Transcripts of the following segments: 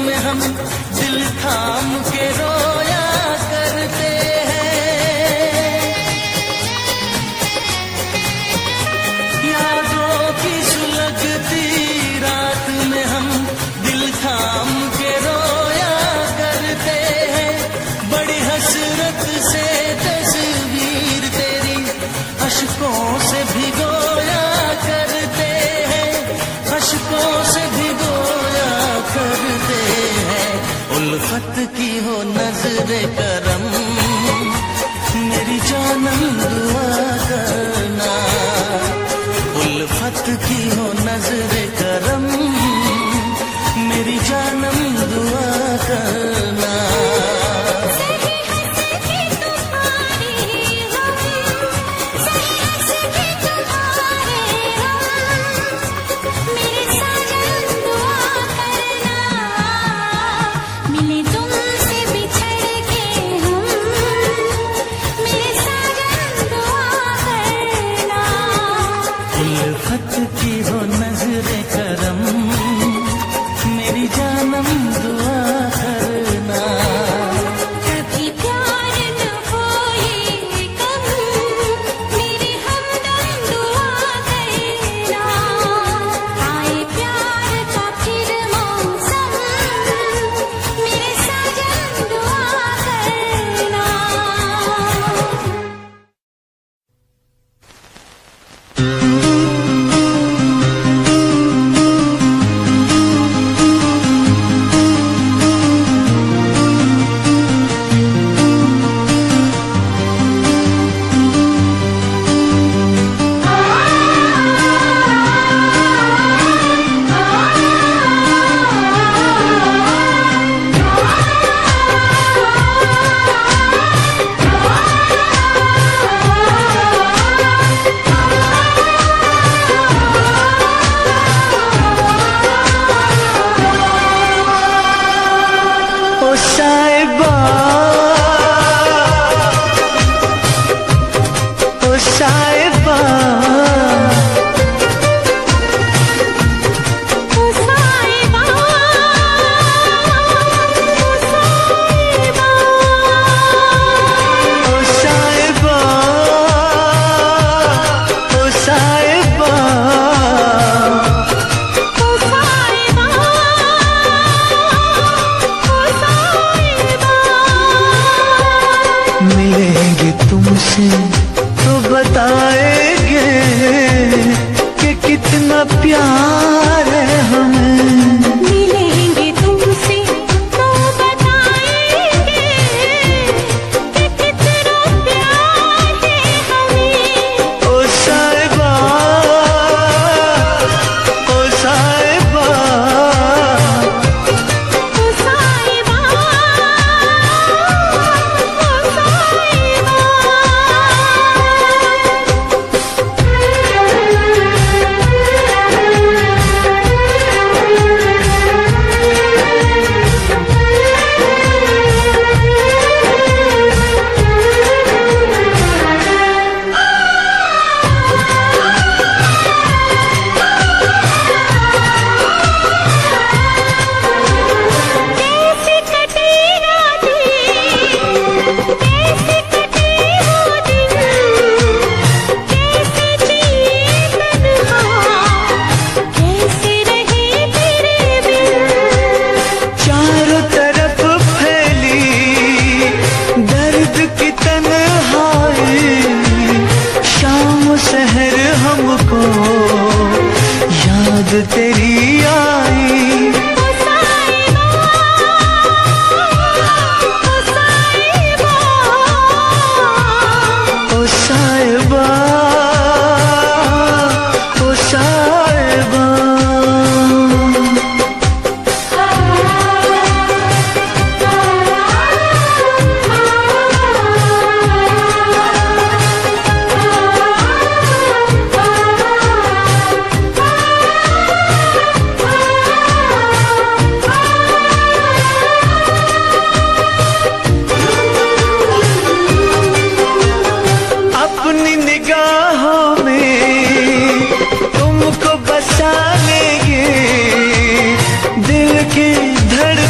में हम दिल थाम के रोया करते हैं। यादों की सुलगती रात में हम दिल थाम के रोया करते हैं। बड़ी हसरत से तस्वीर तेरी अशकों से भिगोया करते हैं, अशकों से भिगोया करते हैं। उल्फत की हो नजरे करम, मेरी जानम दुआ करना। उल्फत की हो नजरे करम, मेरी जानम दुआ करना। उल्फत की हो नजरे करम, मेरी जानम दुआ करना।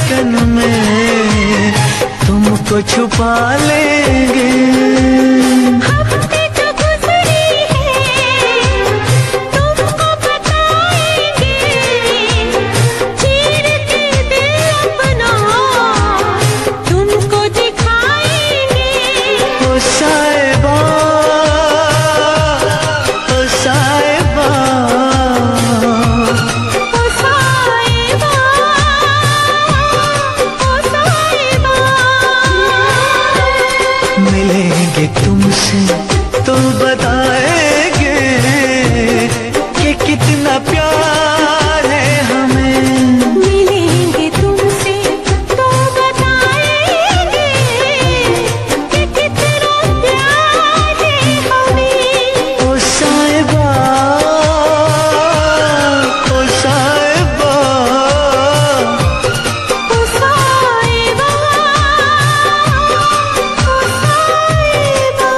धड़कन में तुमको छुपा लेंगे। हफ्ते जो गुजरी है तुमको बताएंगे, चीर के दिल अपना तुमको दिखाएंगे। ओ साहिबा, ओ साहिबा, ओ साहिबा, ओ साहिबा। मिलेंगे तुमसे तो बताएंगे कि कितना प्यार है हमें। मिलेंगे तुमसे तो बताएंगे कि कितना प्यार है हमें। ओ साहिबा, ओ साहिबा, ओ साहिबा, ओ साहिबा।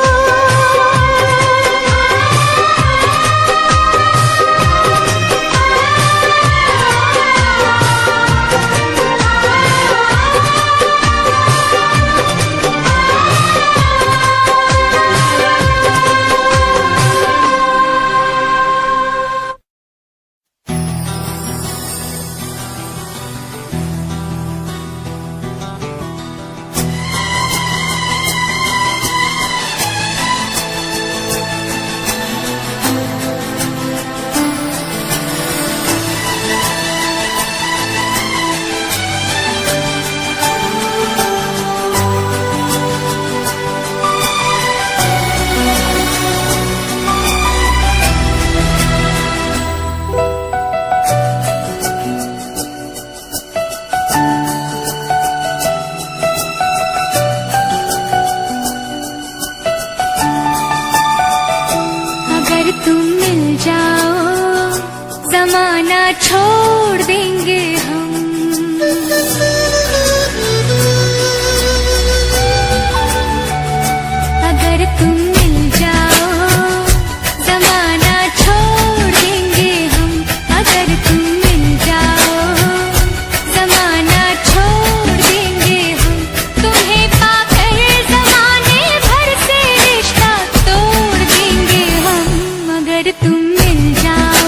अगर तुम मिल जाओ जमाना छोड़ देंगे हम। अगर तुम मिल जाओ जमाना छोड़ देंगे हम। अगर तुम मिल जाओ जमाना छोड़ देंगे हम। तुम्हें पाकर जमाने भर से रिश्ता तोड़ देंगे हम। अगर तुम मिल जाओ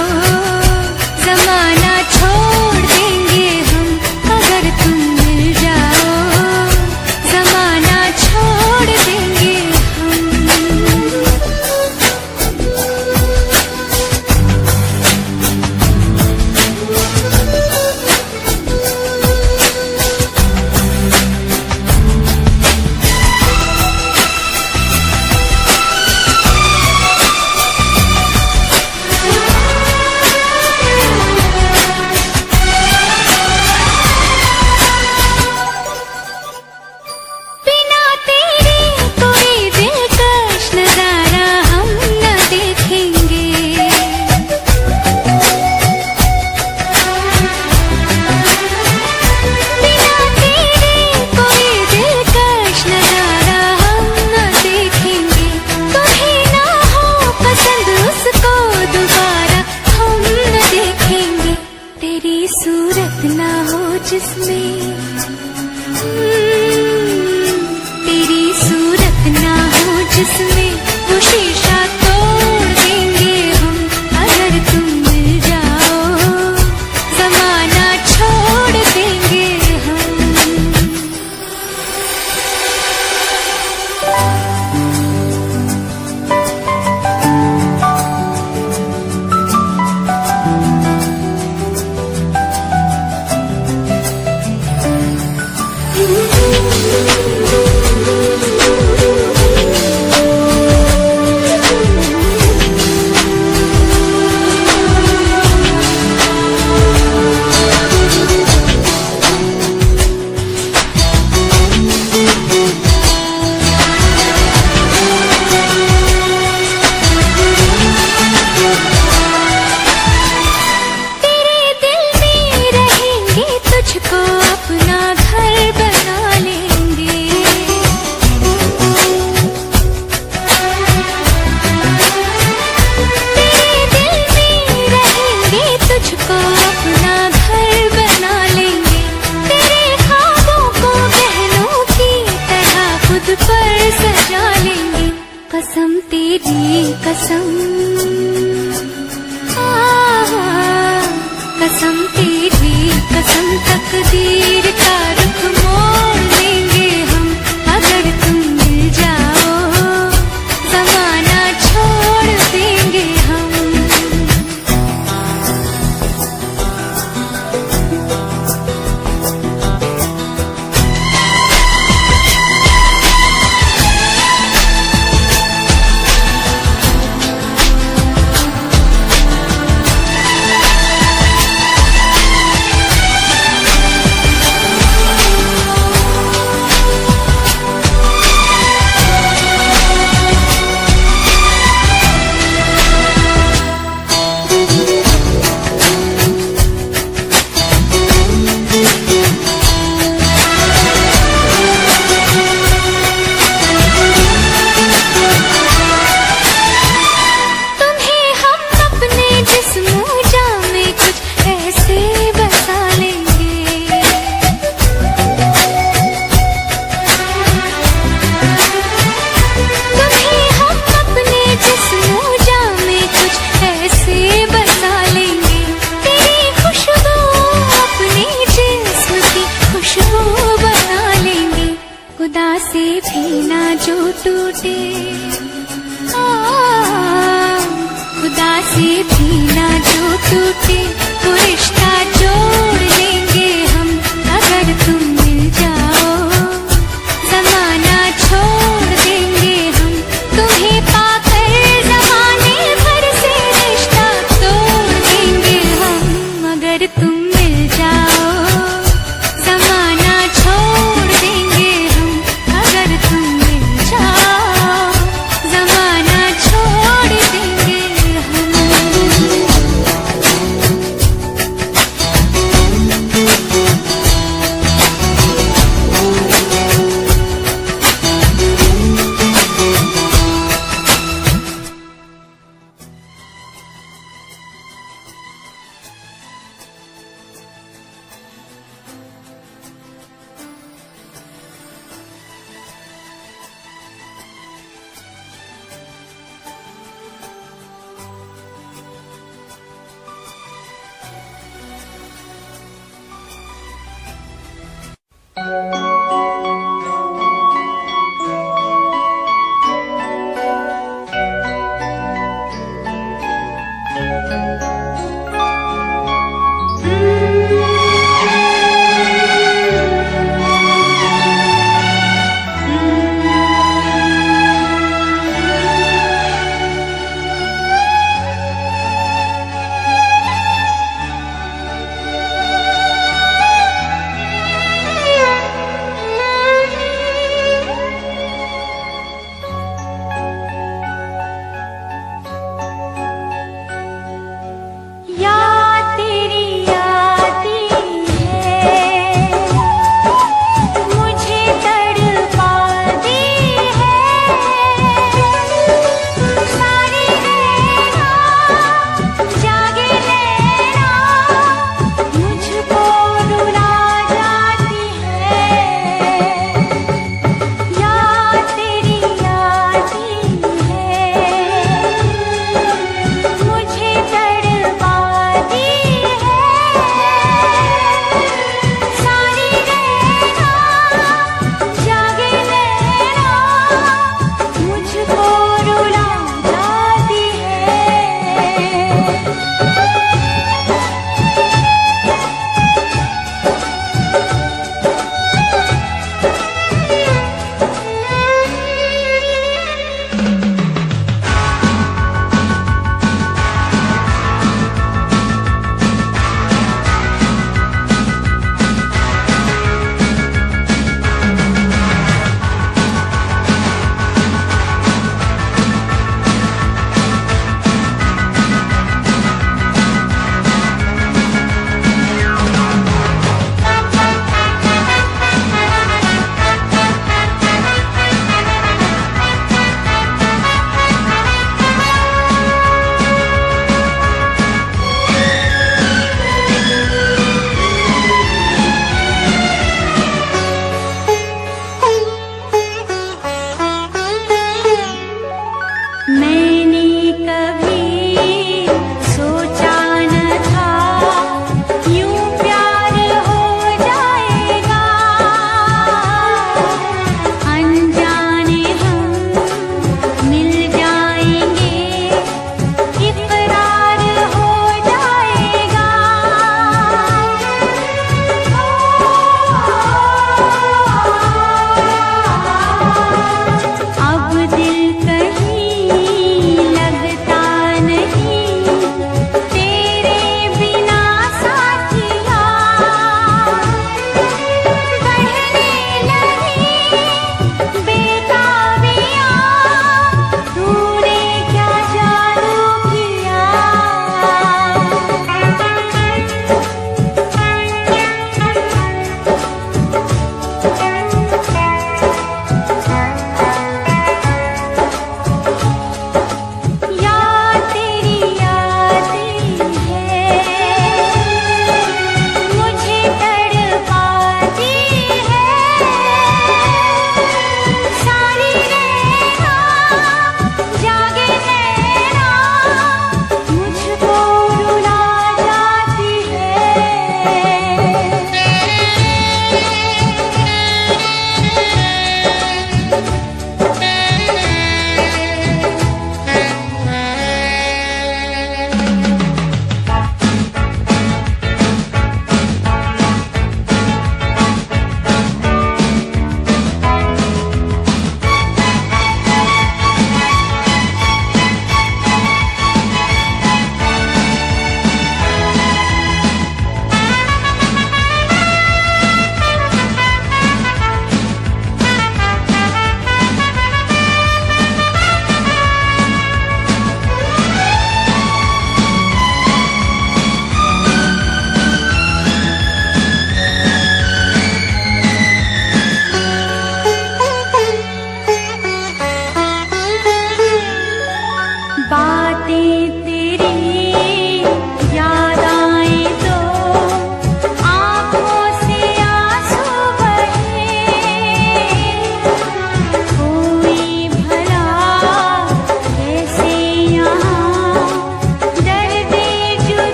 जमाना छोड़ देंगे हम। अगर तुम मिल जाओ जमाना छोड़ देंगे हम। बिना तेरे कोई दिलकश नजारा हम न देखेंगे। बिना तेरे कोई दिलकश नजारा हम न देखेंगे। तुम्हें ना हो पसंद उसको दोबारा हम न देखेंगे। तेरी सूरत ना हो जिसमें तेरी सूरत ना हो जिसमें वो शीशा तोड़ देंगे हम। अगर तुम मिल जाओ जमाना छोड़ देंगे हम। तुझको अपना घर बना लेंगे। कसम तेरी कसम, कसम तेरी कसम, तकदीर का रुख मोड़ लेंगे हम अगर तुम मिल जाओ, जमाना छोड़ देंगे हम। खुदा से भी ना जो टूटे, खुदा से भी ना जो टूटे, वो रिश्ता जोड़ लेंगे हम अगर तुम मिल जाओ, जमाना छोड़ देंगे हम तुम्हें पाकर, जमाने भर से रिश्ता तोड़ देंगे हम अगर तुम मिल जाओ, जमाना छोड़ देंगे हम अगर तुम मिल जाओ, जमाना छोड़ देंगे हम।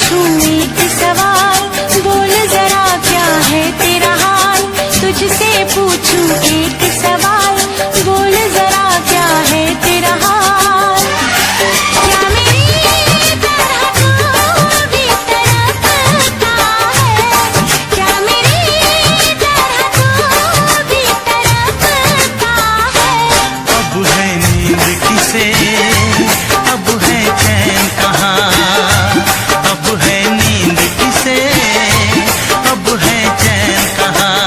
पूछूं एक सवाल, बोल जरा क्या है तेरा हाल। तुझसे पूछूं एक सवाल, बोल जरा क्या है तेरा हाल। क्या मेरी तरह तू भी तड़पता है, क्या मेरी तरह तू भी तड़पता है। अब है नींद किसे, अब है चैन कहाँ। अब है नींद किसे, अब है चैन कहाँ।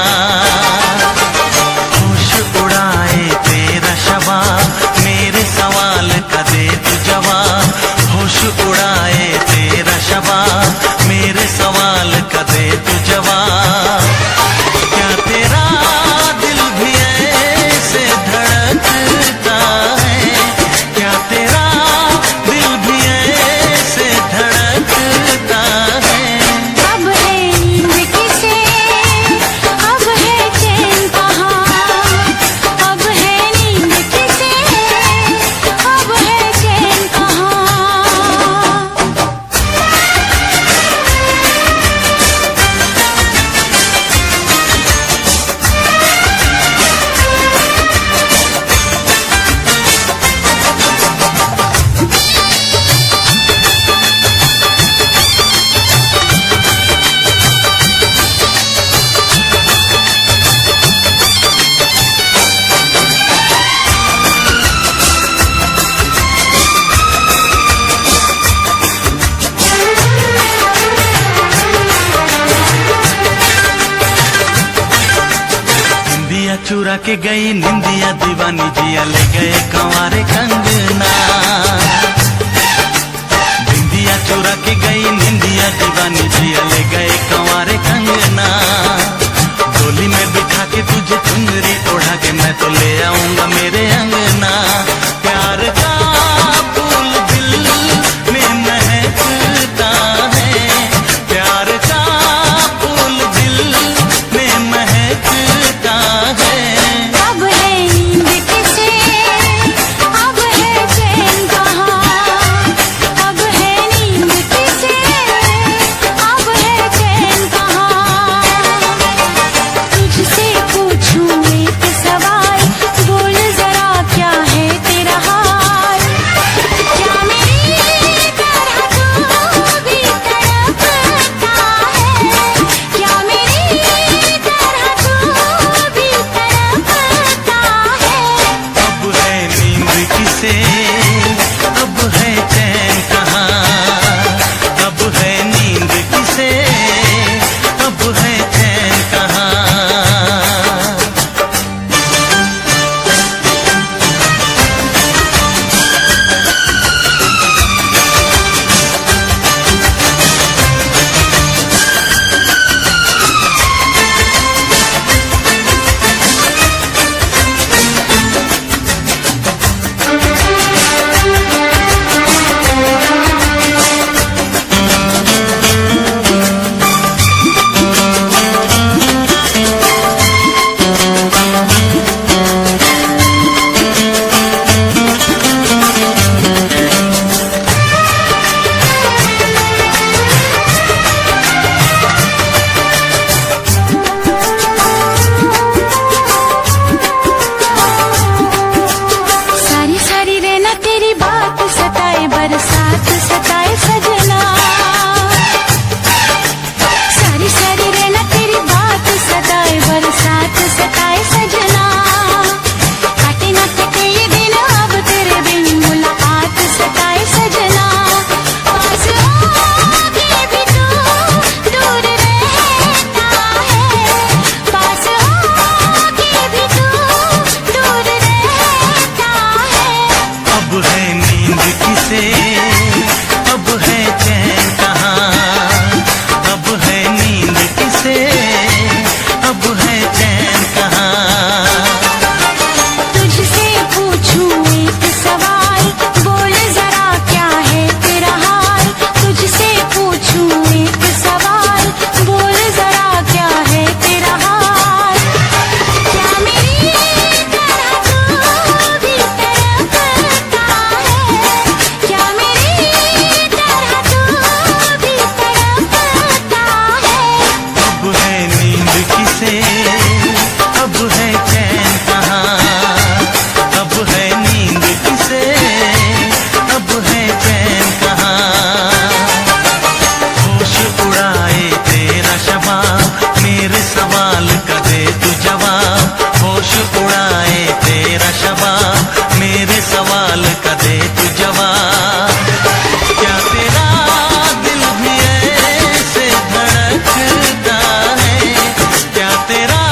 होश उड़ाए तेरा शबाब, मेरे सवाल का दे तू जवाब। होश उड़ाए तेरा शबाब, मेरे सवाल का दे तू जवाब। क्या तेरा दिल भी ऐसे धड़कता है, क्या तेरा दिल भी ऐसे धड़कता है। अब है नींद किसे, अब है चैन कहाँ। अब है नींद किसे, अब है चैन कहाँ। निंदिया चुरा के गई निंदिया दीवानी, जिया ले गए कंवारे कंगना। निंदिया चुरा के गई निंदिया दीवानी, जिया ले गए कंवारे कंगना। डोली में बिठा के तुझे चुनरी ओढ़ा के मैं तो ले आऊंगा मेरे अंगना। प्यार का फूल दिल में महकता है, प्यार का फूल दिल में महकता है। अब है नींद किसे, अब है चैन कहाँ। अब है नींद किसे, अब है चैन कहाँ। अब है चैन कहाँ, अब है नींद किसे, अब है चैन कहाँ। होश उड़ाए तेरा शबाब, मेरे सवाल का दे तू जवाब। होश उड़ाए तेरा शबाब, मेरे सवाल का दे तू जवाब। क्या तेरा दिल भी ऐसे धड़कता है, क्या तेरा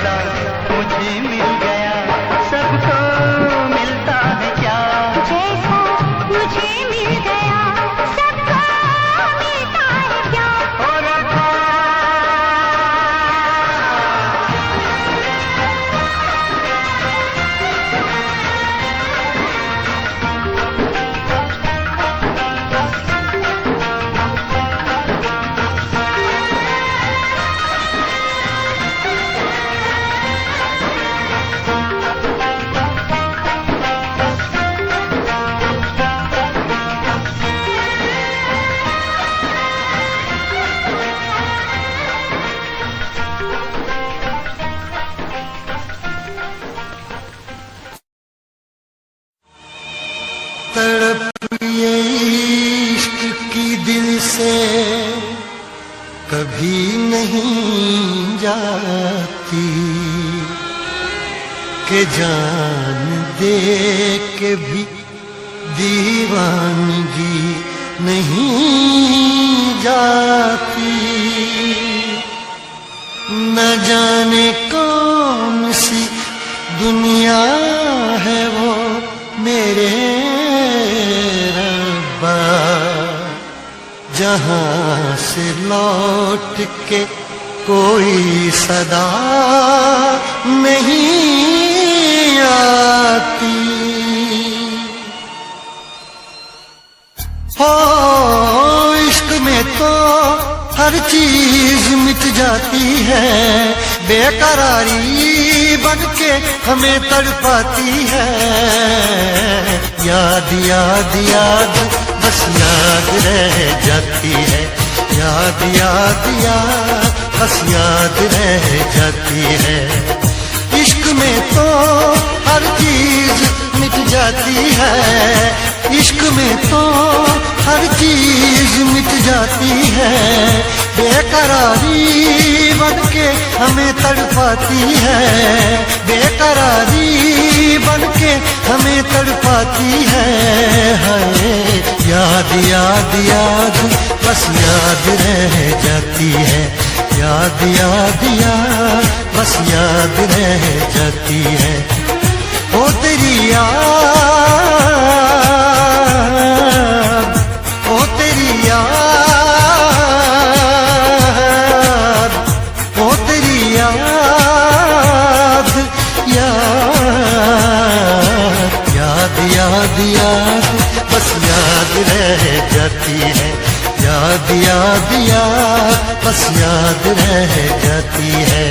मिला मुझे मिल गया, सबको मिलता है क्या? जैसा मुझे मिल गया सबको मिलता है क्या? हो रखा तड़प ये इश्क की दिल से कभी नहीं जाती, के जान दे के भी दीवानगी नहीं जाती। न जाने कौन सी दुनिया है वो मेरे रब्बा, जहां से लौट के कोई सदा नहीं आती। हो इश्क में तो हर चीज मिट जाती है, बेकरारी बन के हमें तड़पाती है। याद याद याद बस याद रह जाती है, याद याद याद बस याद रह जाती है। इश्क में तो हर चीज मिट जाती है, इश्क में तो हर चीज मिट जाती है, बेकरारी बन के हमें तड़पाती है, बेकरारी बन के हमें तड़पाती है। हाय याद याद याद बस याद रह जाती है, याद याद याद बस याद रह जाती है। ओ तेरी याद, ओ तेरी याद, ओ तेरी याद, याद याद याद याद बस याद रह जाती है, याद याद याद बस याद रह जाती है।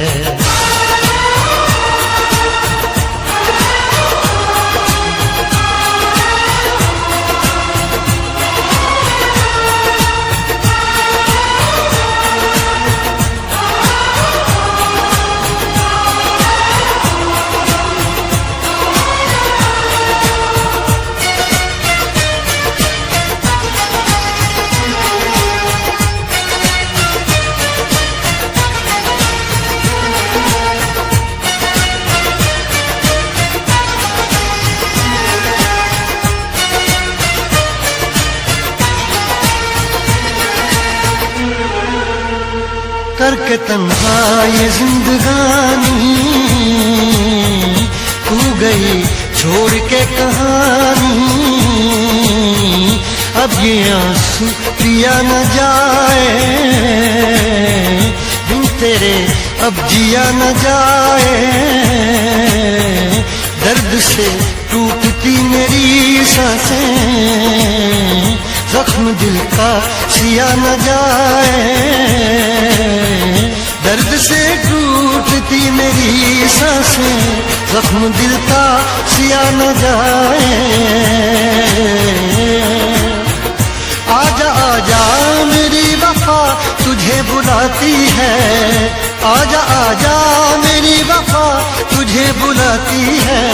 करके तन्हा ये जिंदगानी तू गई छोड़ के कहानी, अब ये आंसू पिया न जाए बिन तेरे, अब जिया न जाए। दर्द से टूटती मेरी सांसें, जख्म दिल का सिया न जाए। दर्द से टूटती मेरी सांसें, जख्म दिल का सिया न जाए। आजा आजा मेरी वफा तुझे बुलाती है, आजा आजा मेरी वफा तुझे बुलाती है।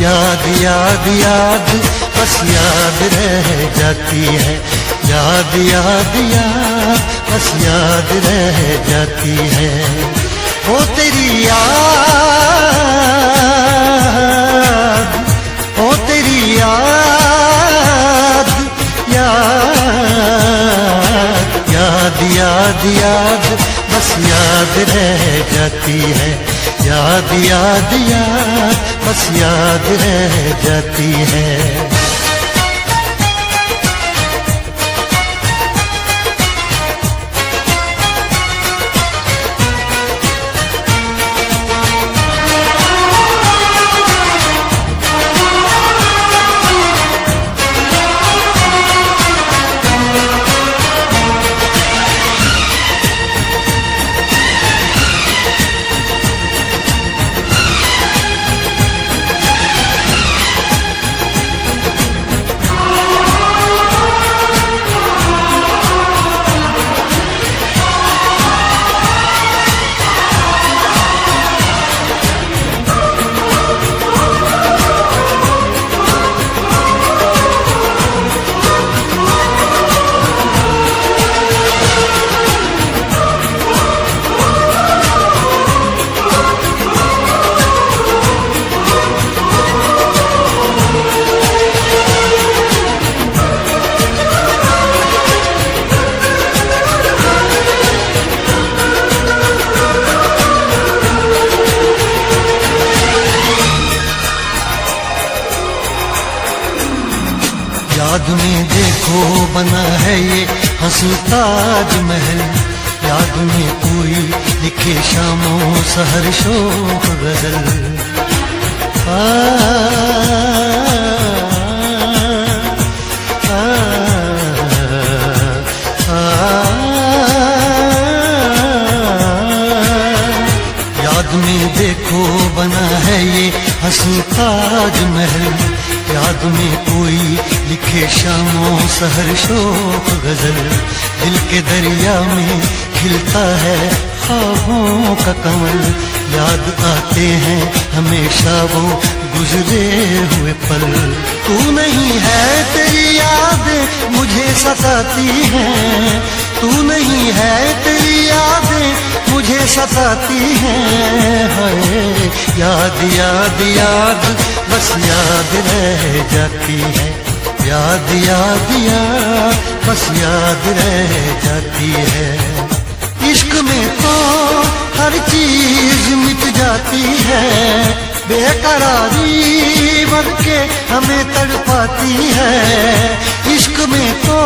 याद याद याद बस याद रह जाती है, याद याद याद बस याद रह जाती है। ओ तेरी याद, ओ तेरी याद, याद याद याद याद बस याद रह जाती जाती है। याद याद याद बस याद रह जाती है। याद में देखो बना है ये हंसी ताजमहल। याद में कोई लिखे शामों सहर शोक गजल। आ, आ, आ, याद में देखो बना है ये हंसी ताजमहल। याद में कोई लिखे शामों सहर शोक गजल। दिल के दरिया में खिलता है ख्वाबों का कमल। याद आते हैं हमेशा वो गुजरे हुए पल। तू नहीं है तेरी याद मुझे सताती है। तू नहीं है तेरी याद मुझे सताती है। हाय याद याद याद बस याद रह जाती है। याद याद याद बस याद रह जाती है। इश्क में तो हर चीज मिट जाती है। बेकरारी बन के हमें तड़पाती है। इश्क में तो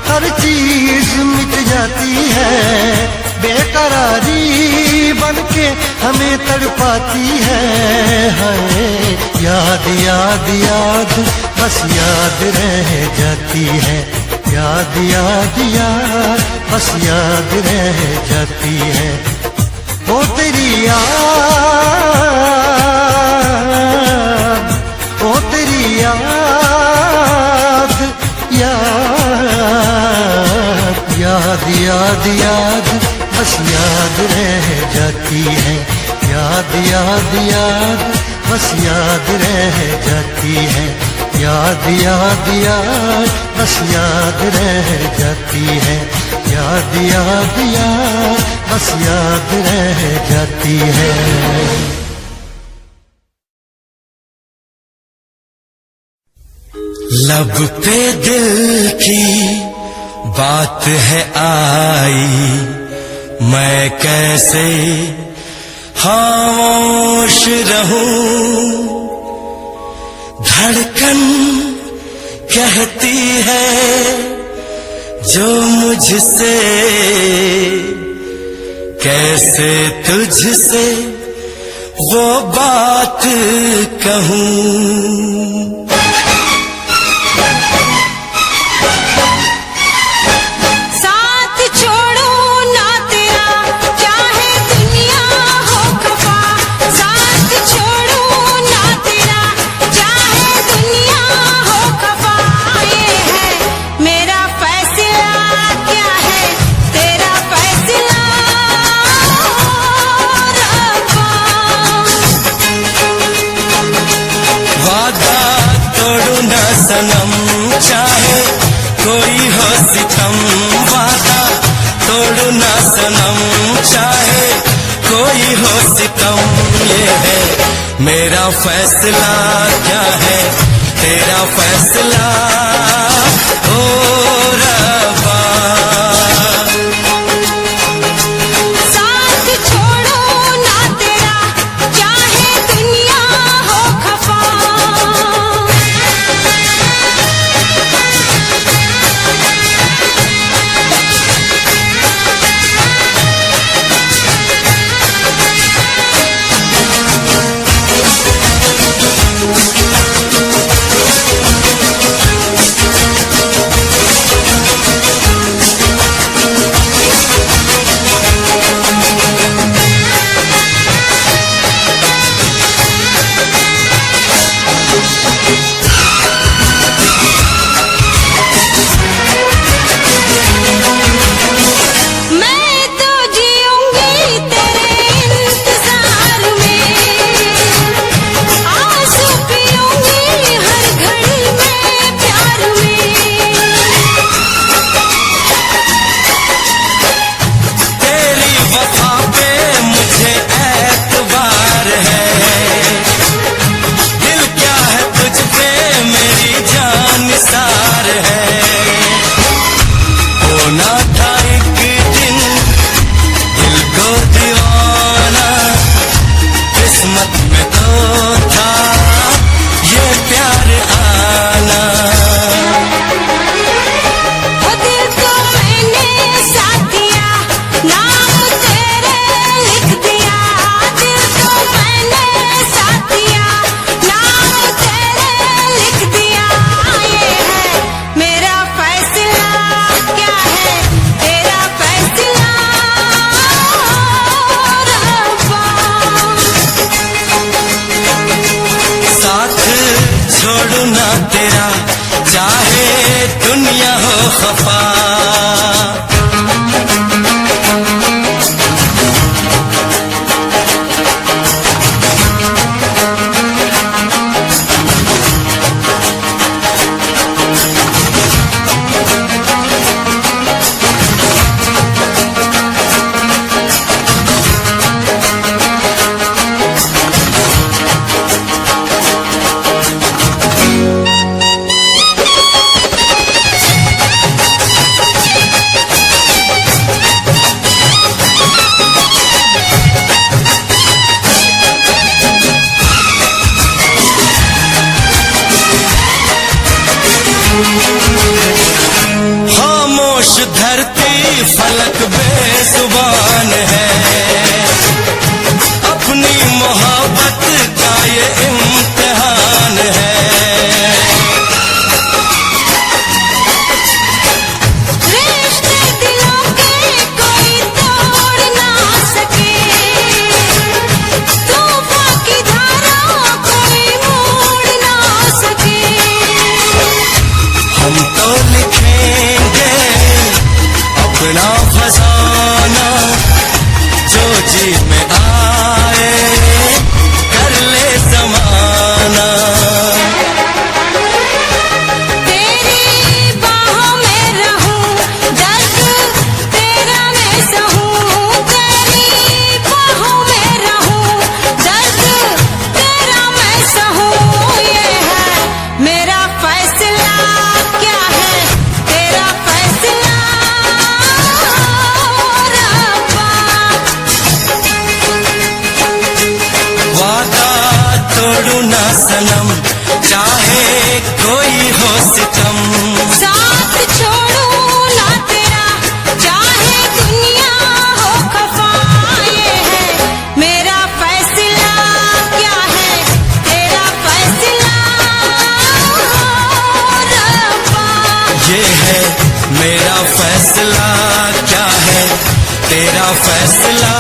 हर चीज मिट जाती है। बेकरारी बन के हमें तड़पाती है। हाय याद याद याद बस याद रह जाती है। याद याद याद बस याद रह जाती है। वो तेरी याद, वो तेरी याद, याद याद याद याद बस याद रह जाती है। याद याद याद बस याद रह जाती है। याद याद याद बस याद रह जाती है। याद याद याद बस याद रह जाती है। लब पे दिल की बात है आई, मैं कैसे खामोश रहूं। धड़कन कहती है जो मुझसे, कैसे तुझसे वो बात कहूं। सनम चाहे कोई हो सितम, वादा तोड़ो ना सनम चाहे कोई हो सितम। ये है मेरा फैसला, क्या है तेरा फैसला ओ रब्बा। साथ छोड़ो ना खफा। खामोश धरती फलक बेजुबान है, अपनी मोहब्बत का ये इम्तिहान है। रिश्ते दिलों के कोई तोड़ ना सके, तूफान की धारा कोई मोड़ ना सके। हम तो लिखेंगे अपना फसाना, जो जी में आए कर ले ज़माना। तेरी बाहों में रहूं, दर्द तेरा मैं सहूं। तेरी बाहों में रहूं, दर्द तेरा मैं सहूं। ये है मेरा फैसला, क्या है तेरा फैसला रब्बा। वादा तोड़ू ना सनम, चाहे कोई हो सितम। साथ छोड़ू ना तेरा, चाहे दुनिया हो खफा। ये है मेरा फैसला, क्या है तेरा फैसला रब्बा। ये है मेरा फैसला, क्या है तेरा फैसला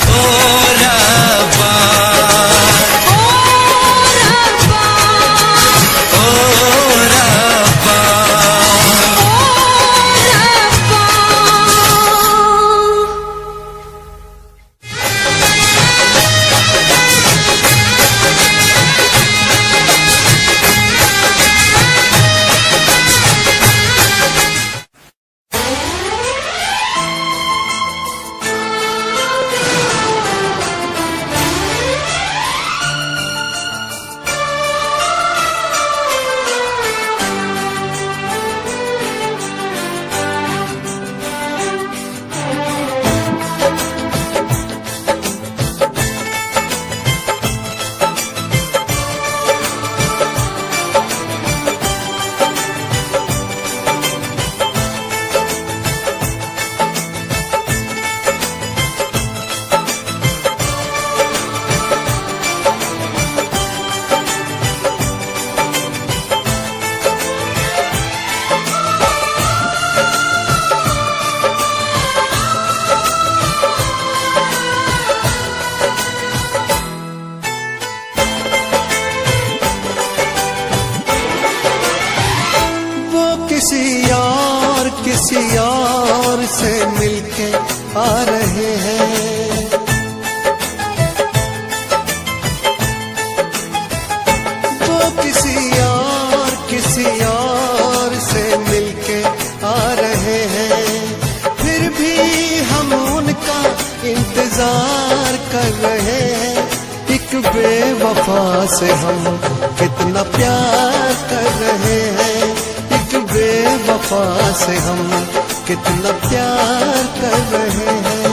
ओ रब्बा। ओ रब्बा, ओ रब्बा। ओ रब्बा। किसी और से मिलके आ रहे हैं। वो किसी और से मिलके आ रहे हैं। फिर भी हम उनका इंतजार कर रहे हैं। एक बेवफा से हम कितना प्यार कर रहे हैं। एक बेवफा से हम कितना प्यार कर रहे हैं।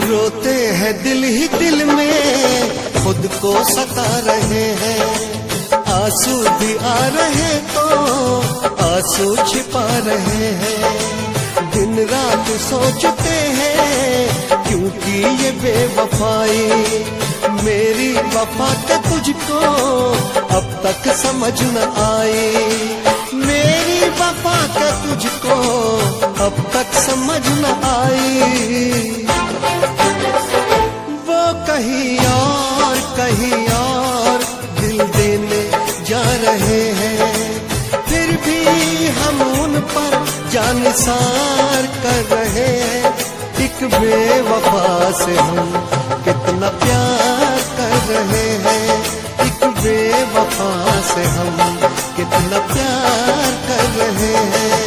रोते हैं दिल ही दिल में, खुद को सता रहे हैं। आंसू भी आ रहे तो आंसू छिपा रहे हैं। दिन रात सोचते हैं क्योंकि ये बेवफाई मेरी वफा के तुझको अब तक समझ न आई। मेरी वफा के तुझको अब तक समझ न आई। वो कहीं और दिल देने जा रहे हैं, फिर भी हम उन पर जानिसार कर रहे हैं। एक बेवफा से हम कितना प्यार कर रहे हैं, एक बेवफा से हम कितना प्यार कर रहे हैं।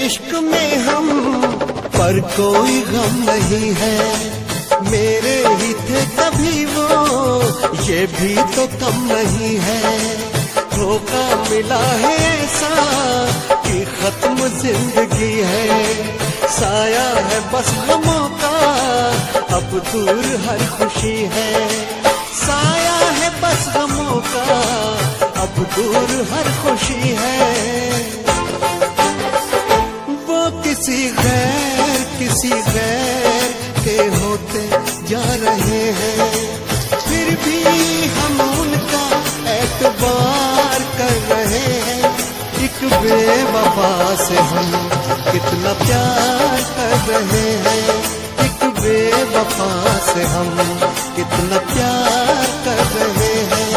इश्क में हम पर कोई गम नहीं है, मेरे ही थे कभी वो ये भी तो कम नहीं है। धोखा मिला है ऐसा कि खत्म जिंदगी है, साया है बस गमों का अब दूर हर खुशी है। साया है बस गमों का अब दूर हर खुशी है। किसी गैर के होते जा रहे हैं, फिर भी हम उनका एतबार कर रहे हैं। एक बेवफा से हम कितना प्यार कर रहे हैं, एक बेवफा से हम कितना प्यार कर रहे हैं।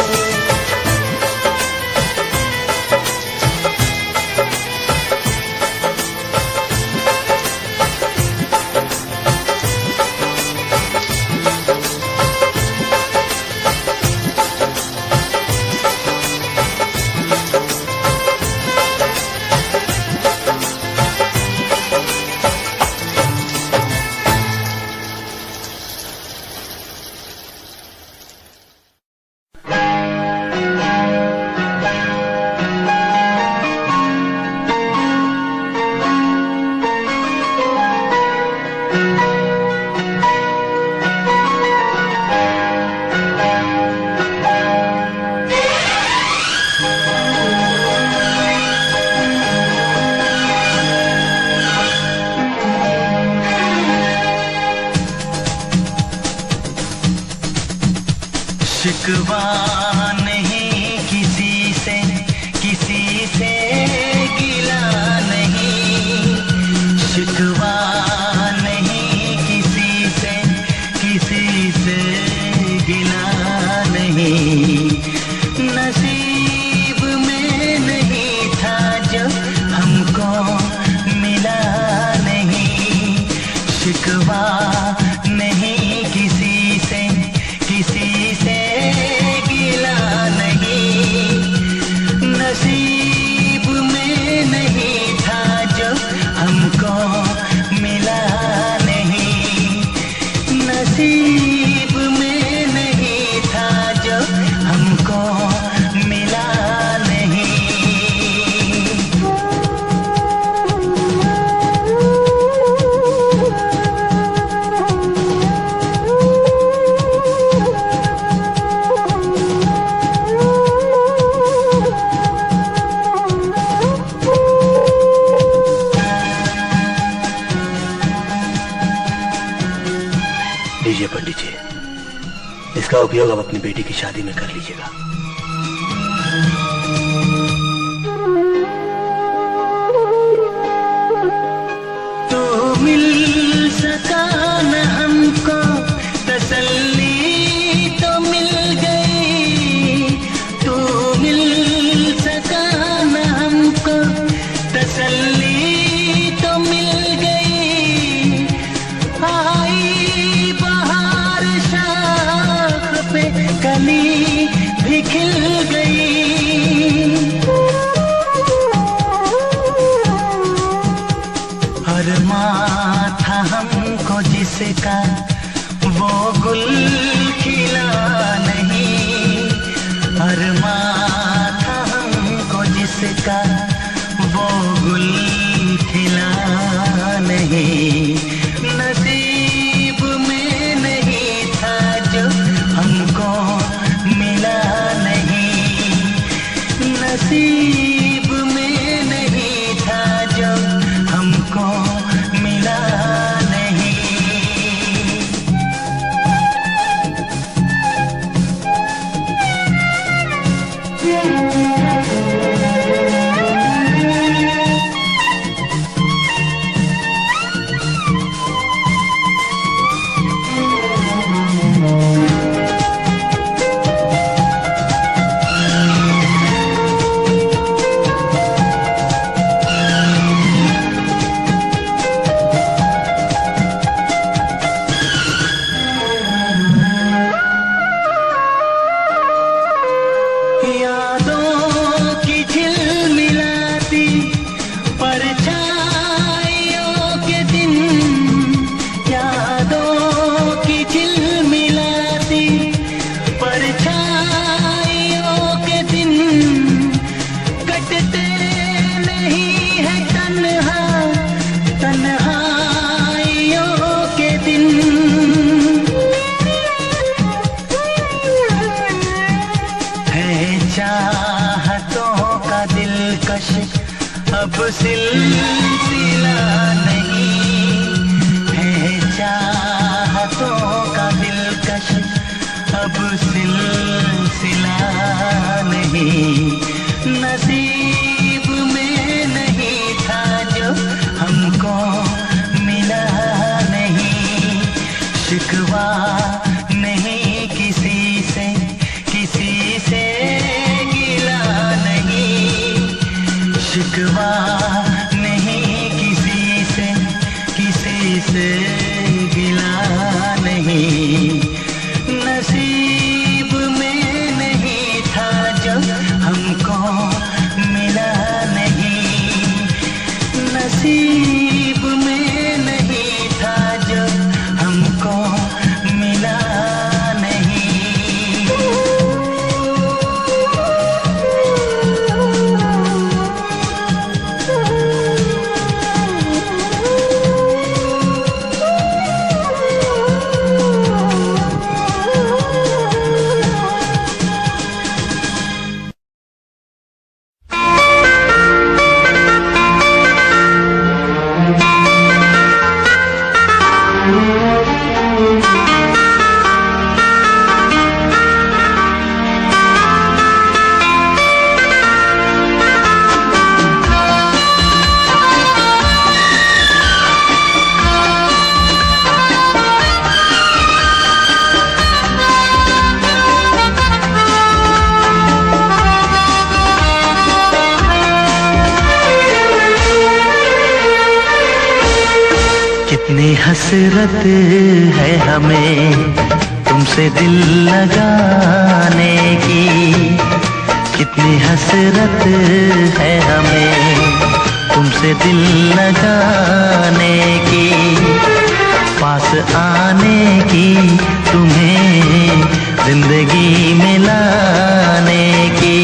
शिकवा नहीं किसी से गिला नहीं, शिकवा नहीं किसी से गिला नहीं। नसीब में नहीं था जो हमको मिला नहीं। शिकवा नहीं किसी से गिला नहीं। नसीब में नहीं था जो हमको मिला नहीं। नसीब में नहीं था जो हमको मिला नहीं। लीजिए पंडित जी, इसका उपयोग आप अपनी बेटी की शादी में कर लीजिएगा। तो मिल सका न हमको तसल्ली तो मिल गई। तो मिल सका न हमको तसल्ली तो मिल गई। आई बहार शाख पे कली भी खिल गुल खिला नहीं, नसीब में नहीं था जो हमको मिला नहीं, नसीब में नहीं था जो हमको मिला नहीं। यादों की झिलमिलाती परछाइयों के दिन, यादों की झिलमिलाती परछाइयों के दिन, कटते नहीं है तन्हा तन्हाइयों के दिन। चाहतों का दिलकश अब सिलसिला नहीं है, चाहतों का दिलकश अब सिलसिला नहीं, नसीब में नहीं था जो हमको मिला नहीं, शिकवा नहीं किसी से गिला नहीं, शिकवा नहीं किसी से गिला नहीं, नसीब में नहीं था जो हमको मिला नहीं, नसीब में नहीं था जो हमको मिला नहीं। कितनी हसरत है हमें तुमसे दिल लगाने की, कितनी हसरत है हमें तुमसे दिल लगाने की, पास आने की तुम्हें जिंदगी में लाने की।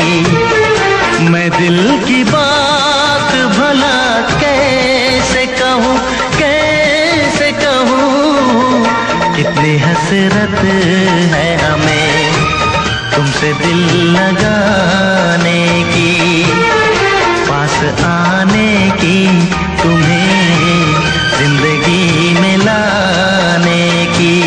मैं दिल की बात भला कैसे कहूँ, कैसे कहूँ, कितनी हसरत है हमें तुमसे दिल लगाने की, पास आने की तुम्हें जिंदगी में लाने की।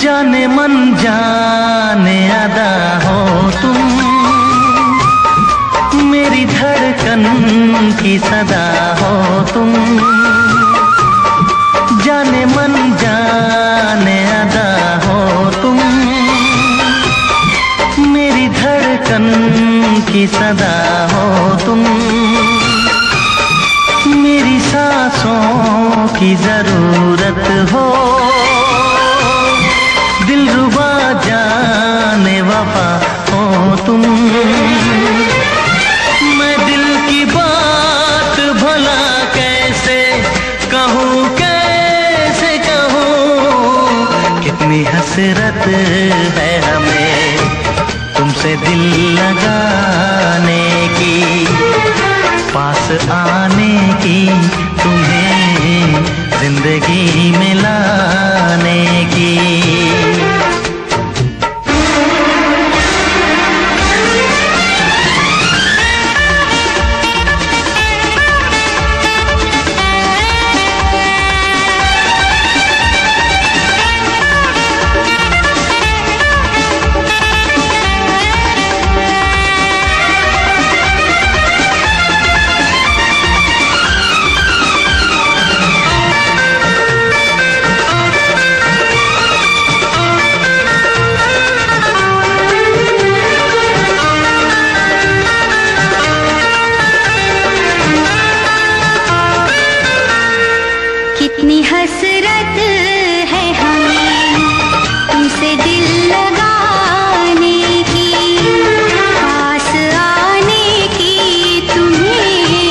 जाने मन जाने अदा हो तुम, मेरी धड़कन की सदा हो तुम। जाने मन जाने अदा हो तुम, मेरी धड़कन की सदा हो तुम, मेरी सांसों की जरूरत हो, दिलरुबा जाने वफा हो तुम। मैं दिल की बात भला कैसे कहूँ, कैसे कहूँ, कितनी हसरत है हमें तुमसे दिल लगाने की, पास आने की, तुम्हें जिंदगी में लाने की। कितनी हसरत है हमें तुमसे दिल लगाने की, पास आने की, तुम्हें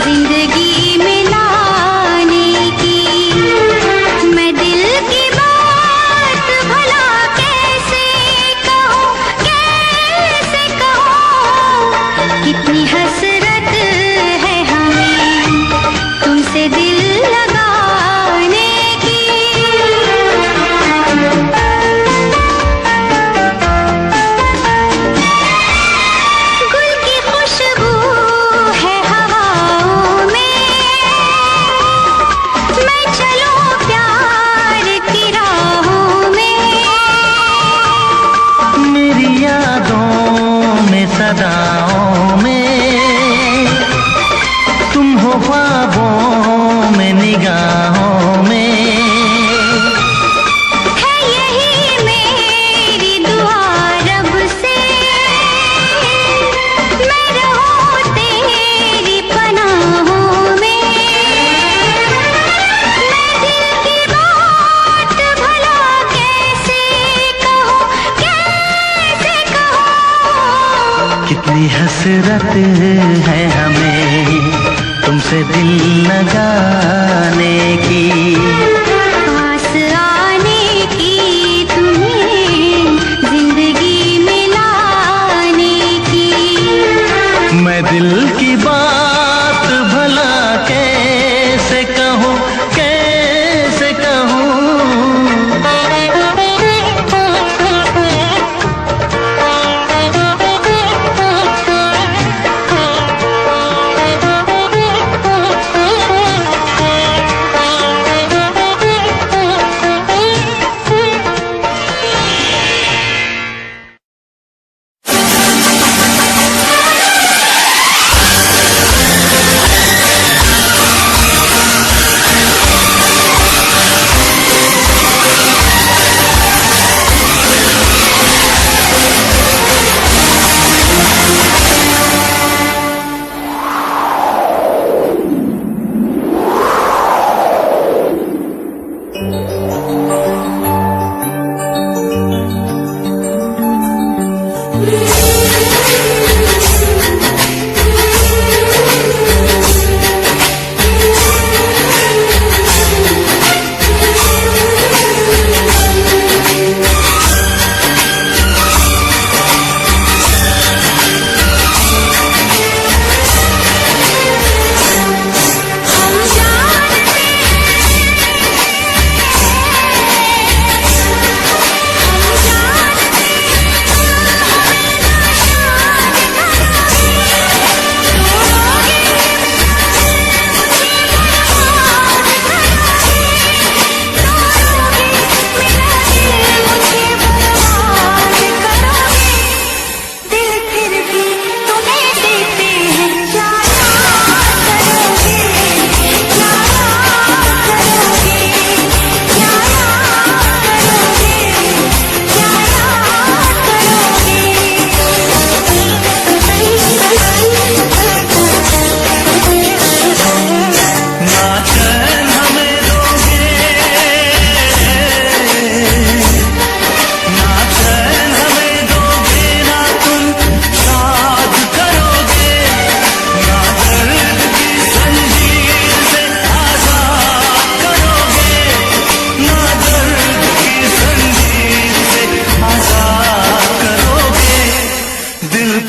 जिंदगी में लाने की। मैं दिल की बात भला कैसे कहूँ, कैसे कहूँ, कितनी हसरत है हमें तुमसे दिल सदाओं में, तुम हो ख्वाबों में, निगाहों में, है यही मेरी दुआ रब से, मैं रहूं तेरी पनाहों में। मैं दिल की बात भला कैसे कहूँ, कैसे कहूँ, कितनी हसरत है हमें तुमसे दिल लगाने की, पास आने की, तुम्हें जिंदगी में लाने की। मैं दिल की बात भला कैसे कहूँ, कैसे कहूँ।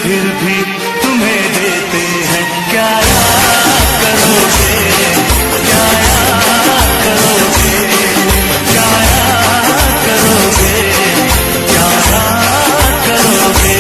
फिर भी तुम्हें देते हैं, क्या याद करोगे, क्या याद करोगे, क्या याद करोगे, क्या याद करोगे।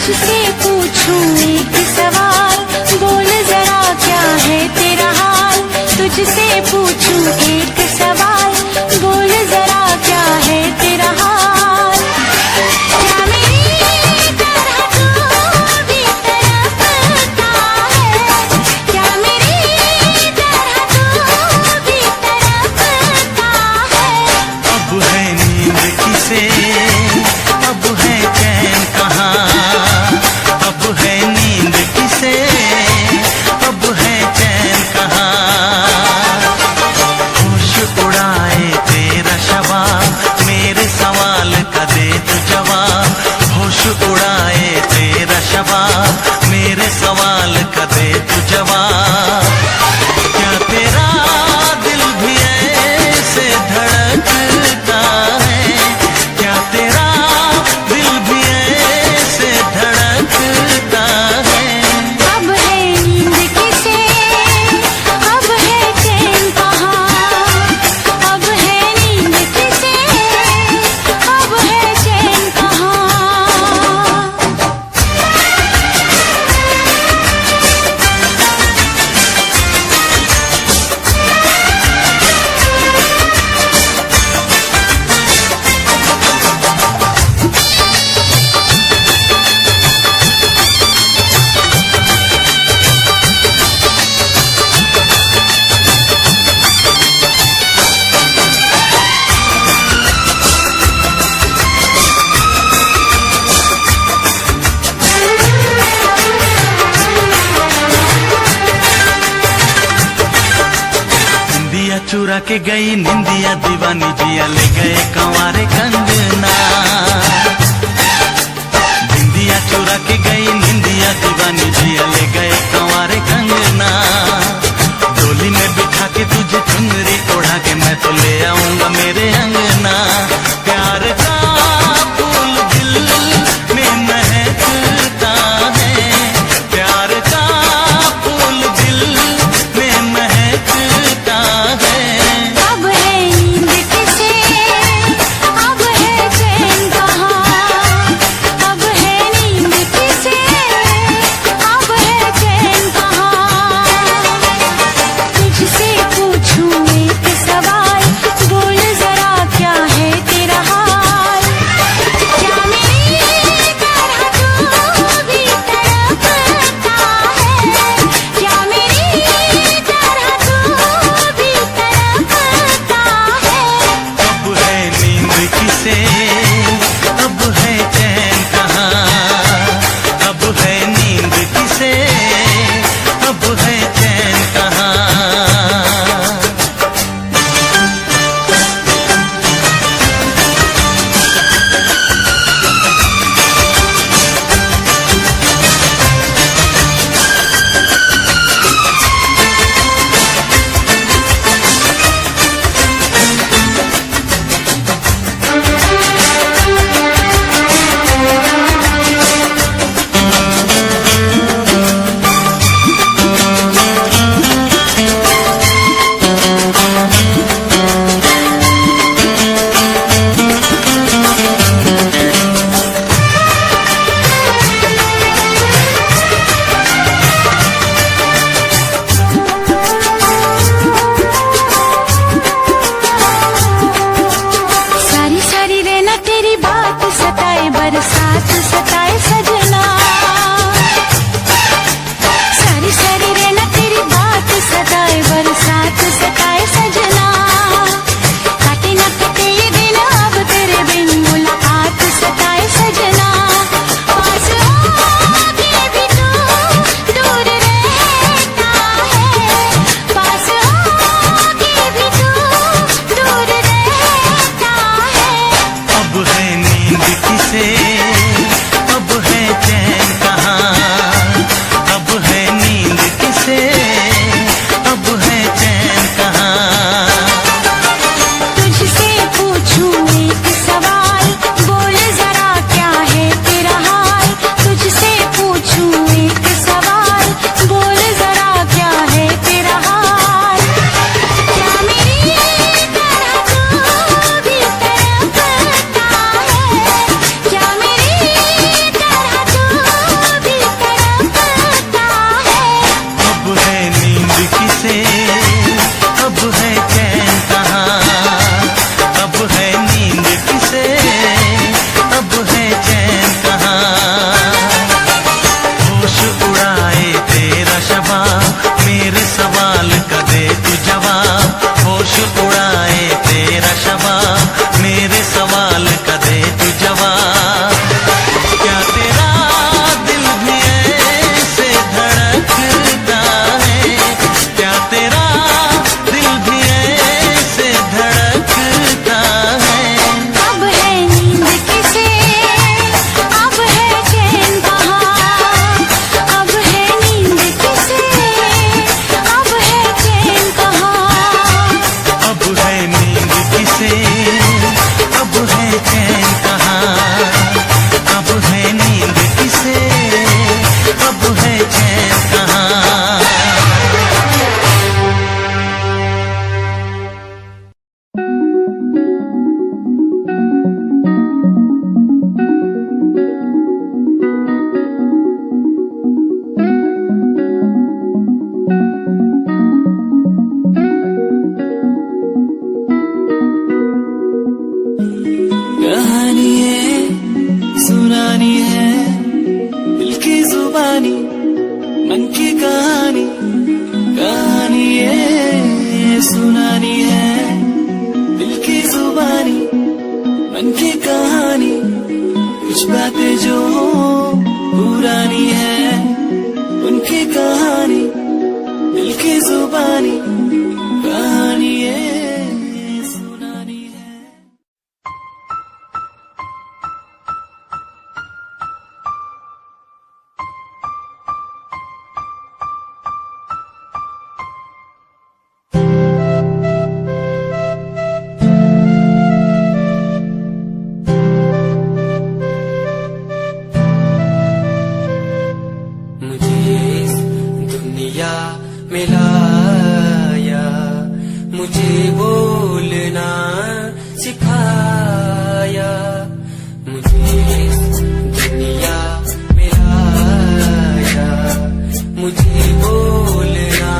तुझसे पूछूं एक सवाल, बोल जरा क्या है तेरा हाल। तुझसे पूछूं एक सवाल, बोल जरा क्या है तेरा हाल। क्या मेरी तरह तू भी तड़पता है, क्या मेरी तरह तू भी तड़पता है। अब है नींद किसे, अब है चैन कहाँ। अब है नींद किसे, अब है चैन कहाँ। होश उड़ाए तेरा शवाब, मेरे सवाल का दे तू जवाब। होश उड़ाए तेरा शवाब, मेरे सवाल का दे तू जवाब। क्या तेरा दिल भी ऐसे धड़कता है, क्या तेरा दिल भी ऐसे धड़कता है। अब है नींद किसे, अब है चैन कहाँ। अब है नींद किसे, अब है चैन कहाँ। निंदिया चुरा के गई निंदिया दीवानी, जिया ले गए कंवारे कंगना। निंदिया चुरा के गई निंदिया दीवानी, जिया ले गए कंवारे कंगना। डोली में बिठा के तुझे चुनरी ओढ़ा के मैं तो ले आऊंगा मेरे अंगना। प्यार का फूल दिल में महकता है, प्यार का फूल दिल में महकता है। अब है नींद किसे, अब है चैन कहाँ। अब है नींद किसे, अब है चैन कहाँ। तुझसे होश उड़ाए तेरा शबाब, मेरे सवाल का दे तू जवाब। क्या तेरा दिल भी ऐसे धड़कता है, क्या तेरा दिल भी ऐसे धड़कता है। अब है नींद किसे, अब है चैन कहाँ, अब है नींद किसे, अब है चैन कहाँ। अब है नींद किसे, अब है चैन कहाँ, अब है नींद किसे, अब है चैन कहाँ। कहानी है सुनानी है, दिल की जुबानी मन की कहानी। कहानी है सुनानी है, दिल की जुबानी मन की कहानी। कुछ बातें जो पुरानी है, उनकी कहानी दिल की जुबानी। कहानी है सुनानी है। मुझे इस दुनिया में लाया, मुझे बोलना सिखाया। मुझे इस दुनिया में लाया, मुझे बोलना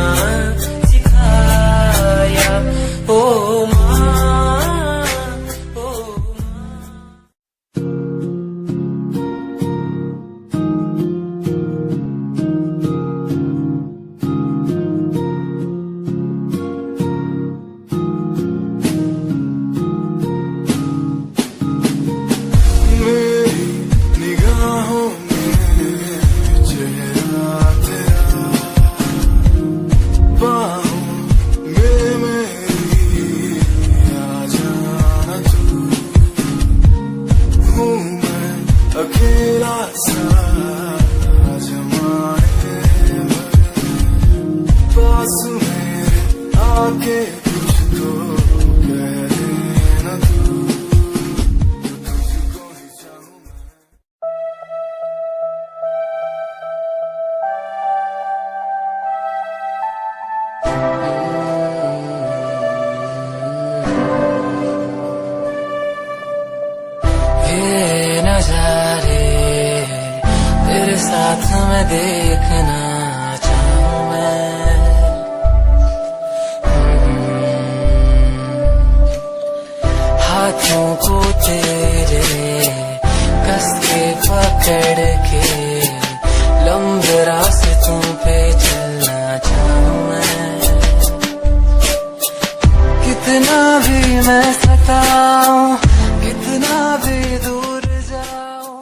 सिखाया। ओ माँ, ओ माँ। अकेला सा जमाने में पास मेरे आके कुछ तो कह देना तू, तुझको ही चाहूं मैं। ये नजारे तेरे साथ मैं देखना चाहूं मैं। हाथों को तेरे कस के पकड़ के लंबे रास्तों पे चलना चाहूं मैं। कितना भी मैं सताऊं, कितना भी दूर जाऊं।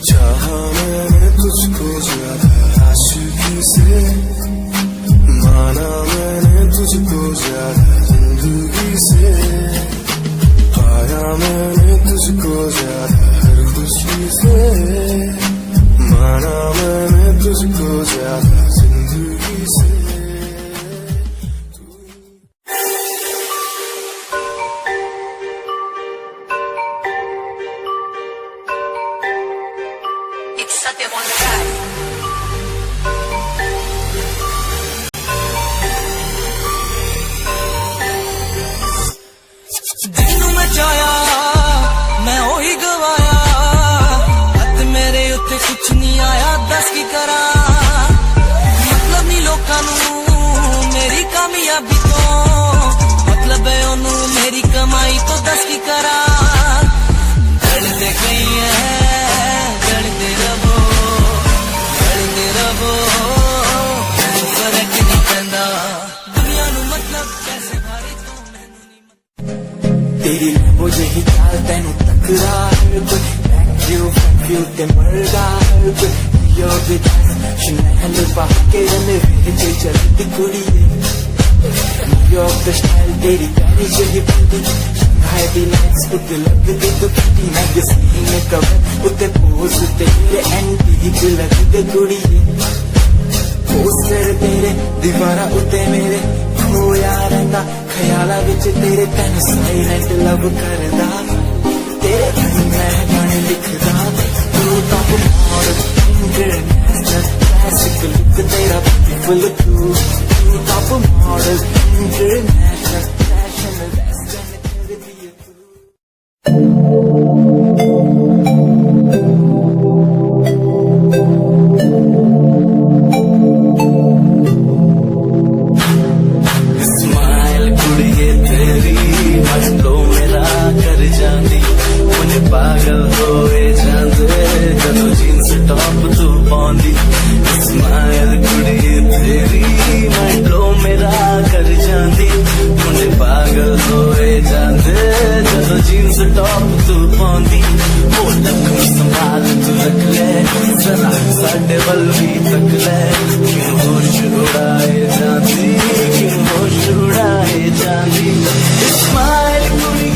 चाहा मैंने तुझको ज्यादा आशिकी से, माना मैंने तुझको ज्यादा जिंदगी से। पाया मैंने तुझको ज्यादा हर खुशी से, माना मैंने तुझको ज्यादा जिंदगी से। ਜਿਹਨੂੰ ਮੈਂ ਚਾਹਿਆ ਮੈਂ ਉਹੀ ਗਵਾਇਆ, उत्ते मरदा हर कोई यो बिताए शनैल बाके रन विच चलदी कुड़िए न्यूयॉर्क दा स्टाइल तेरी प्यारी जही बॉडी शंघाई दी नाइट्स उत्ते लगदी तो किटी मैगज़ीन में कवर उत्ते पोज तेरे एंटीक लगदे कुड़िए पोस्टर तेरे दीवारा उत्ते मेरे खोया रहिंदा ख्याला विच तेरे तैनूं साइलेंट लव करदा तेरे लिए मैं गाने लिखदा तू top model international classic look तेरा ब्यूटीफुल तू top model international fashion western कर दिए तू पागल होए जांदे जदों जींस टॉप तू पाउंदी स्माइल कुड़ी तेरी माइंडो मेरा कर जांदी मुंडे पागल होए जांदे जदों जींस टॉप तू पाउंदी ओ लख संभाल तू रख ले जरा साडे वल भी तक ले क्यों होश उड़ाए जांदी क्यों होश उड़ाए जांदी स्माइल कुड़ी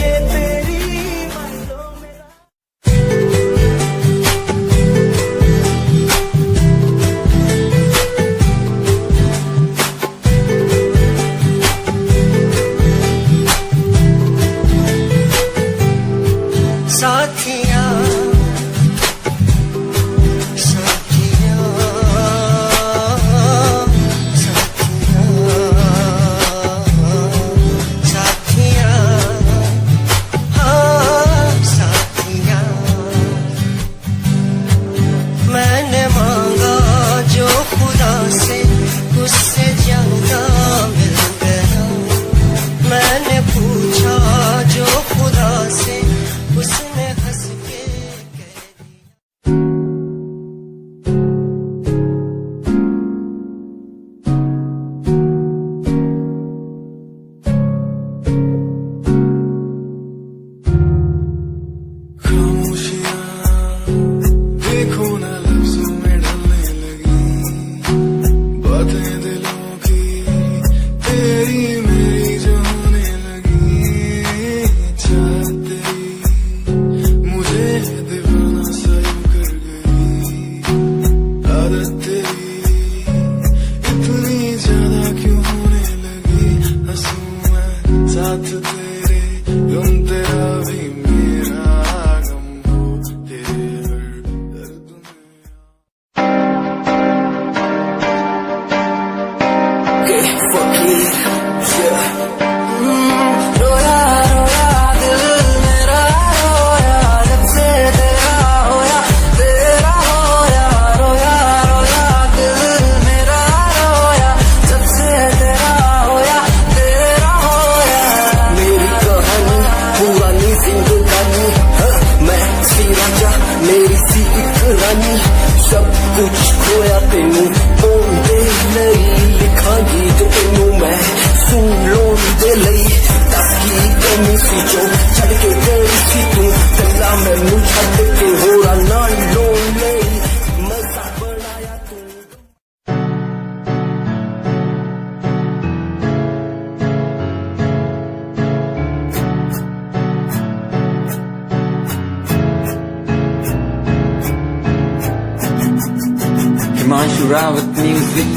Himanshu Rawat music,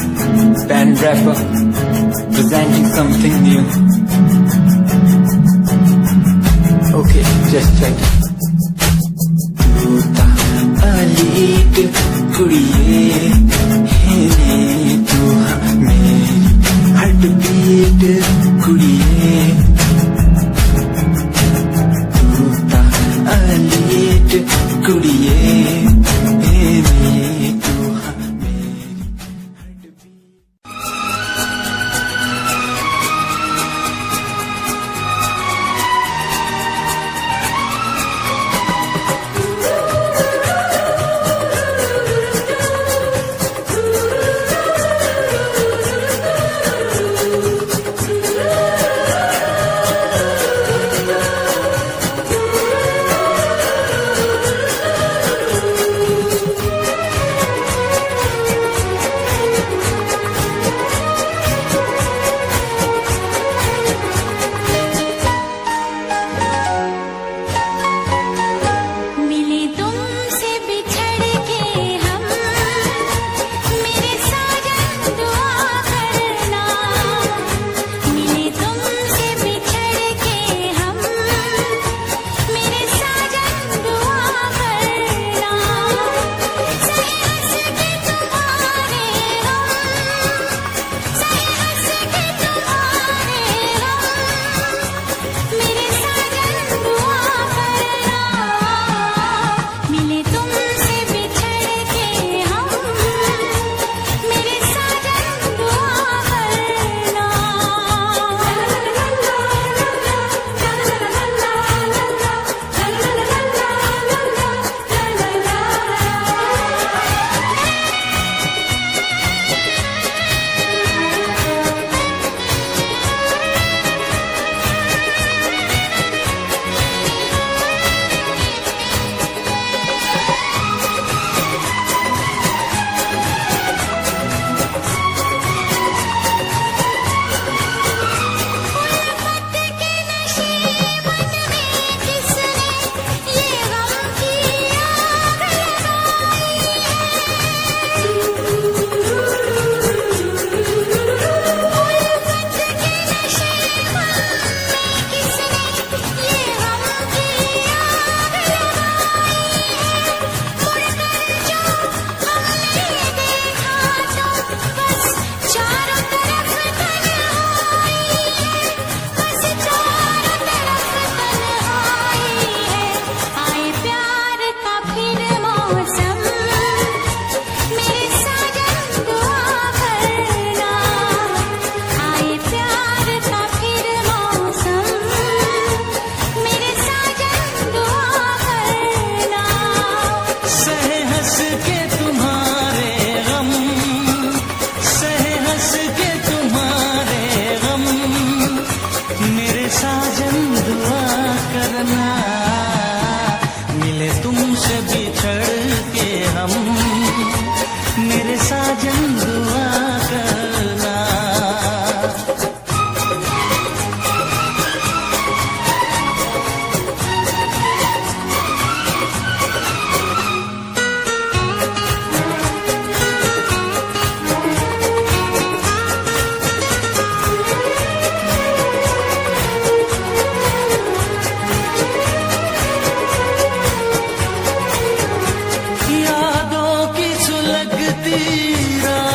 band rapper, presenting something new. Okay, just check. Toota alit kudiye, hele tu meri heartbeat kudiye. Toota alit kudiye, hele tu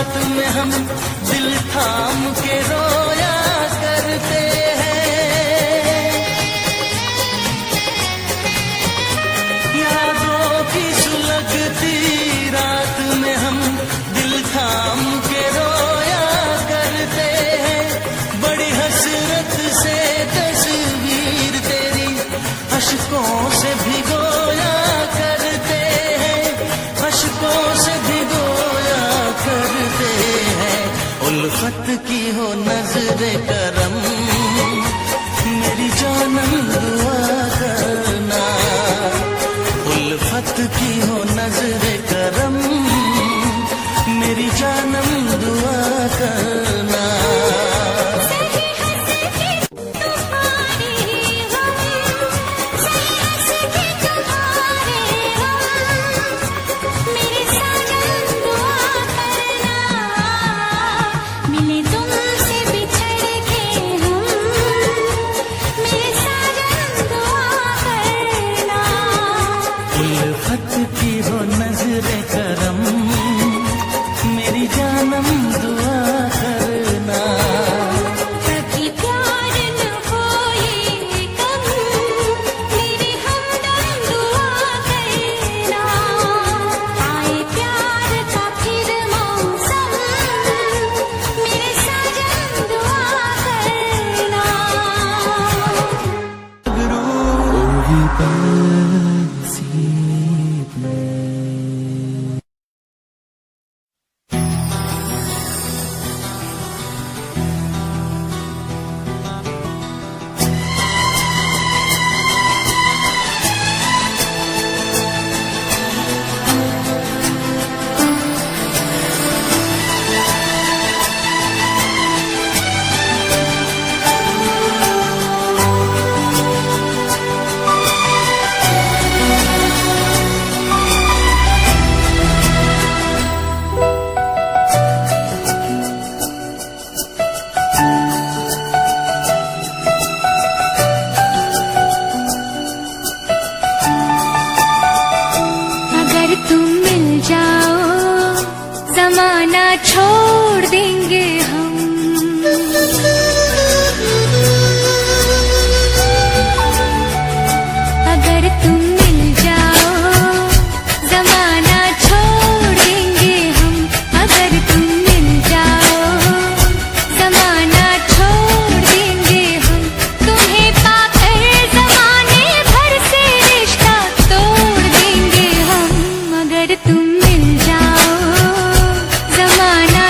रात में हम दिल थाम के रोया करते हैं। यादों की सुलगती रात में हम दिल थाम के रोया करते हैं। बड़ी हसरत से तस्वीर तेरी अशकों से भिगोया करते हैं, अशकों से भिगोया करते हैं। उल्फत की हो नजरे करम, मेरी जानम दुआ करना। उल्फत की हो नजरे करम, मेरी जानम दुआ करना। उल्फत की हो नजरे करम, मेरी जानम दुआ करना। कभी प्यार न हो ये कम, मेरी हमदम दुआ करना। आए प्यार का फिर मौसम, मेरे साजन दुआ करना। अगर तुम मिल जाओ जमाना छोड़ देंगे हम। अगर तुम मिल जाओ जमाना छोड़ देंगे हम। अगर तुम मिल जाओ जमाना छोड़ देंगे हम। तुम्हें पाकर जमाने भर से रिश्ता तोड़ देंगे हम। अगर तुम मिल जाओ जमाना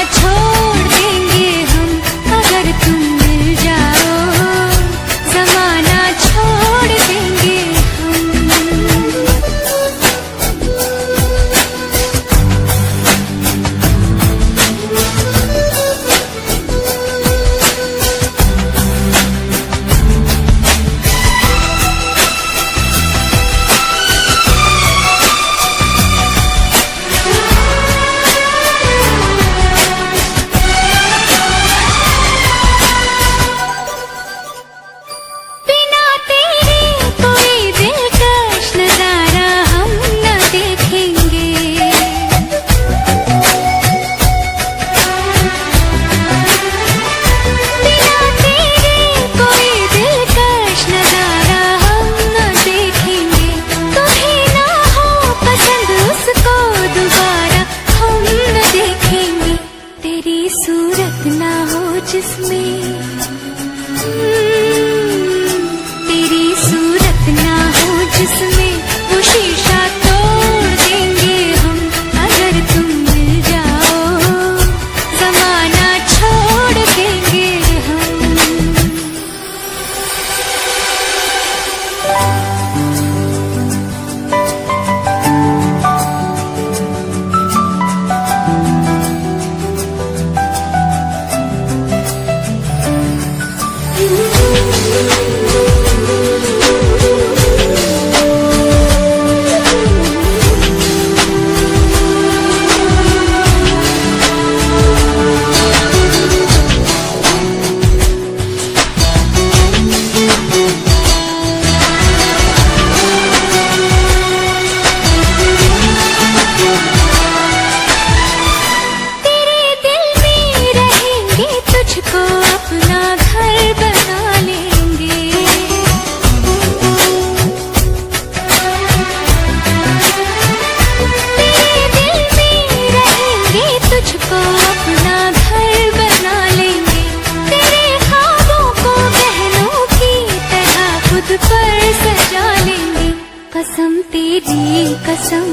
कसम,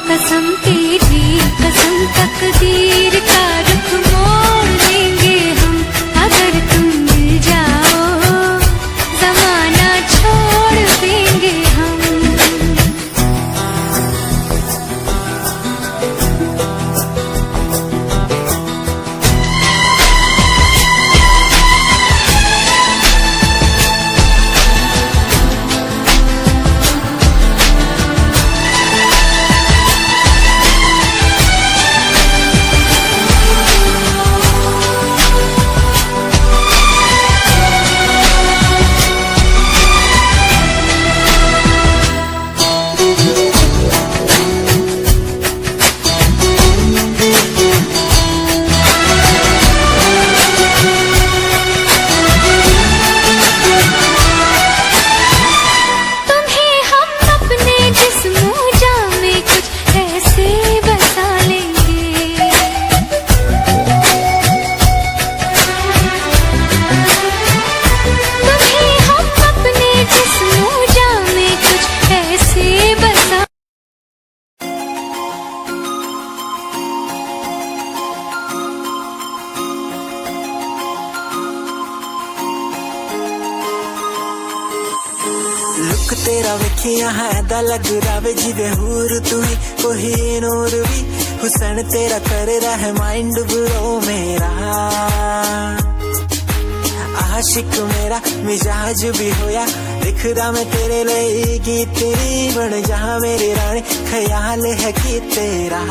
कसम तेरी कसम, तकदीर का रुख मोड़ देंगे हम अगर तुम मिल जाओ, जमाना छोड़ देंगे हम। लुक तेरा वेखिया है दा लग रावे जिवे हूर तू ही कोई नूर भी, हुसन तेरा कर रहा माइंड ब्रो मेरा, आशिक मेरा मिजाज भी होया, दिखदा मैं तेरे लिए की तेरी बन जहाँ मेरी रानी, ख्याल है कि तेरा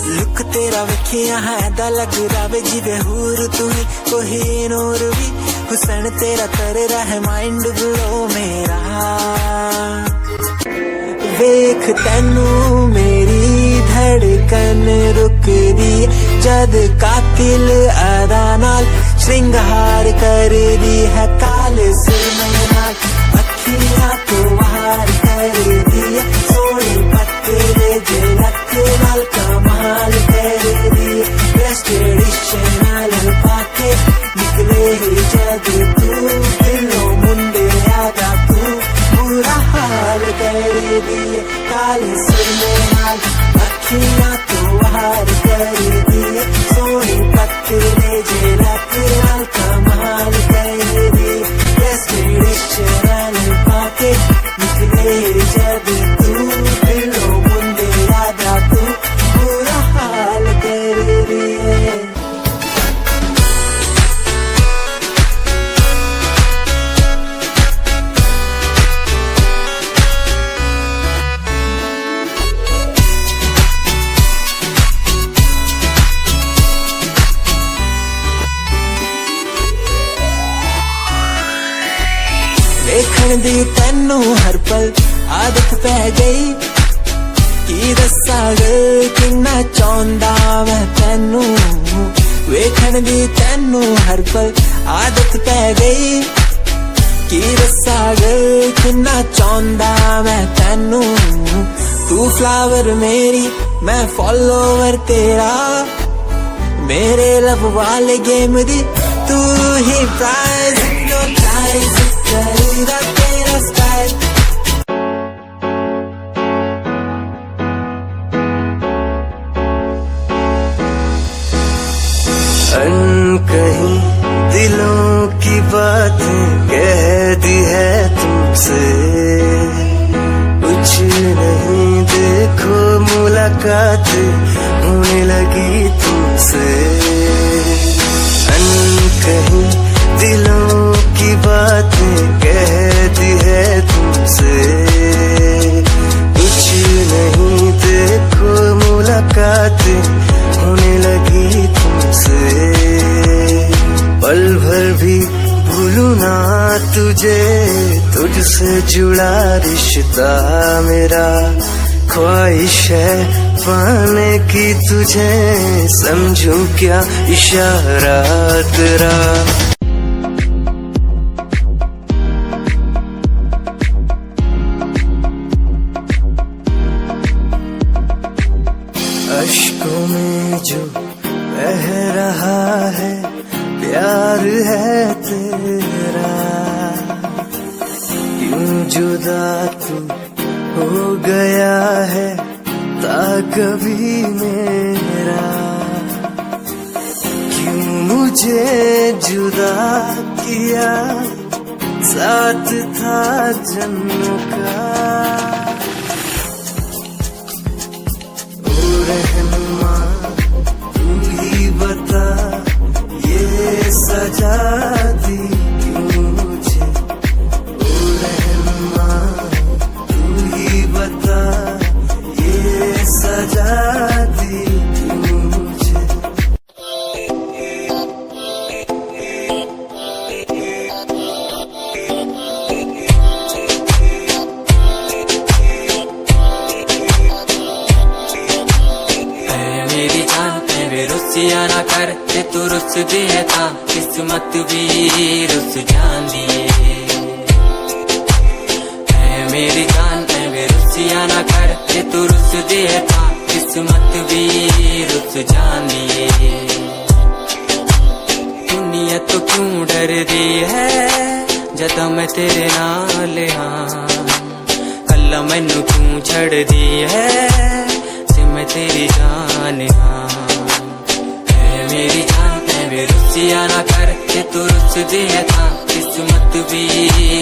लुक तेरा वेखिया है दा लग रावे जिवे हूर तू ही कोई नूर भी, हुसन तेरा कर रहा माइंड ब्रो मेरा, वेख तैनू मेरी धड़कन रुक दी जद कातिल अदा नाल श्रृंगार कर दी है काले सुरमे नाल, अखियां तो वार कर दी है सोनी पत्ते जे लक नाल कमाल कर दी, वेस्ट ट्रेडिशनल पाके निकले जद तू दिलों मुंडे आगा तू बुरा हाल कर दिए, काले सुरमे नाल अखियां तो वार कर दिए, सोनी पत्ते जे लक नाल कमाल कर दी, वेस्ट ट्रेडिशनल पाके निकले जद तू दिलों मुंडे आगा तू बुरा हाल कर दिए। देखण दी तैनू हर पल आदत पै गई, की दस्सा गल किन्ना चाहुंदा मैं तैनू, वेखण दी तैनू हर पल आदत पै गई, की दस्सा गल किन्ना चाहुंदा मैं तैनू, तू फ्लावर मेरी मैं फॉलोवर तेरा, मेरे लब वाले गेम दी तू ही प्राइज, हिप्नोटाइज करेगा तेरा स्टाइल। अनकहीं दिलों की बातें कह दी है तुमसे, कुछ नहीं देखो मुलाकात होने लगी तुमसे, अनकहीं दिलों की बातें कह दी है तुमसे, कुछ नहीं देखो मुलाकात होने लगी तुमसे, पल भर भी भूलूं ना तुझे, तुझसे जुड़ा रिश्ता मेरा, ख्वाहिश है पाने की तुझे, समझूं क्या इशारा तेरा। अश्कों में जो बह रहा है प्यार है तेरा, जुदा तू हो गया है ता कभी मेरा, क्यों मुझे जुदा किया साथ था जन्मों का। ओ रहनुमा तू ही बता ये सजा दी क्यों मुझे, ओ रहनुमा तू ही बता ये सजा दी क्यों मुझे। मेरी जान तेरे रुसिया ना कर ते तू रुस दिए था किस्मत भी रुस जान दिए। मेरी जान तेरे रुसिया ना कर ते तू रुस दिए था किस्मत भी रुस जान दिए। दुनिया तो क्यों डर दी है जदा मैं तेरे नाल हाँ, कल्ला मैनू क्यों छड़ दी है मैं तेरी जान हाँ। मेरी जान तेरे रुसिया ना कर के तू रुस दिए था किस्मत भी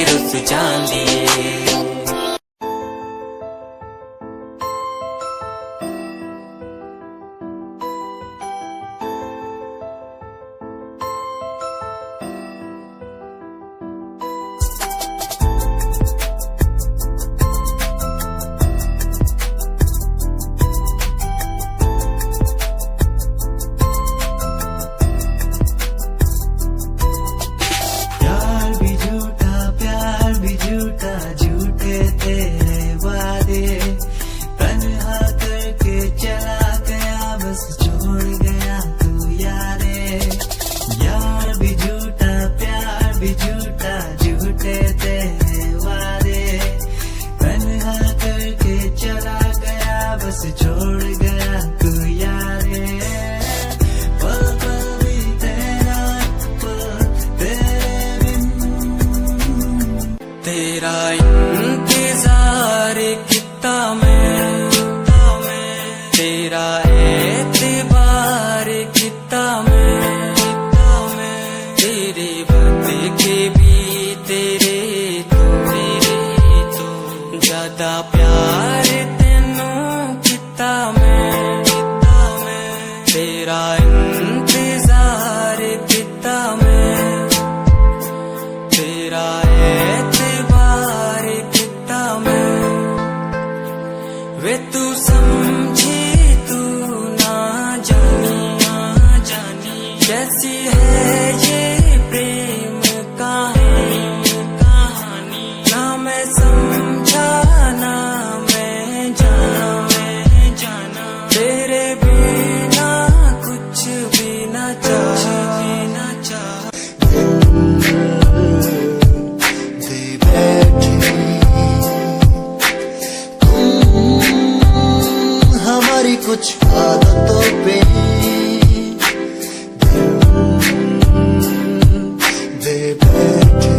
रुस जान दिए। तेरा इंतजार कितना मैं, तेरा एतबार कितना मैं, तेरे बदले भी तेरे तो ज्यादा प्यार तेनू कितना मैं, तेरा इंतजार कितना मैं, तेरा एतबार कितना मैं। वे तू समझी तू ना जानी कैसी है ये प्रेम कहानी, ना मैं समझा ना मैं जाना, तेरे बिना कुछ भी ना चाह। हमारी कुछ आदतों पे दे बैठे,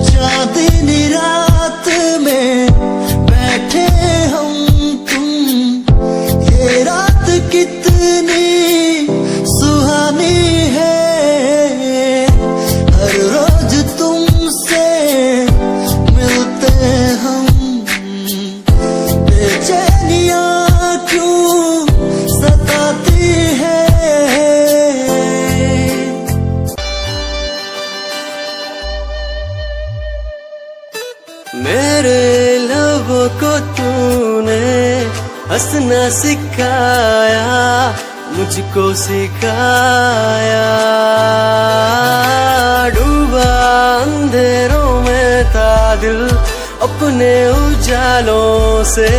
चांदनी रात में बैठे हम तुम, ये रात कितनी सुहानी है, हर रोज तुमसे मिलते हम, बेचैनियां क्यों सताती है। मेरे लबों को तूने हंसना सिखाया, मुझको सिखाया, डूबा अंधेरों में था दिल अपने उजालों से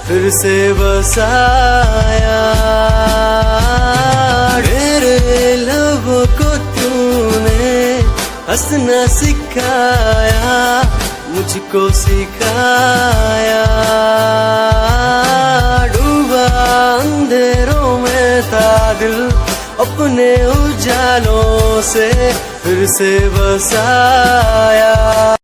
फिर से बसाया। मेरे लबों को तूने हंसना सिखाया, मुझको सिखाया। डूबा अंधेरों में था दिल, अपने उजालों से फिर से बसाया।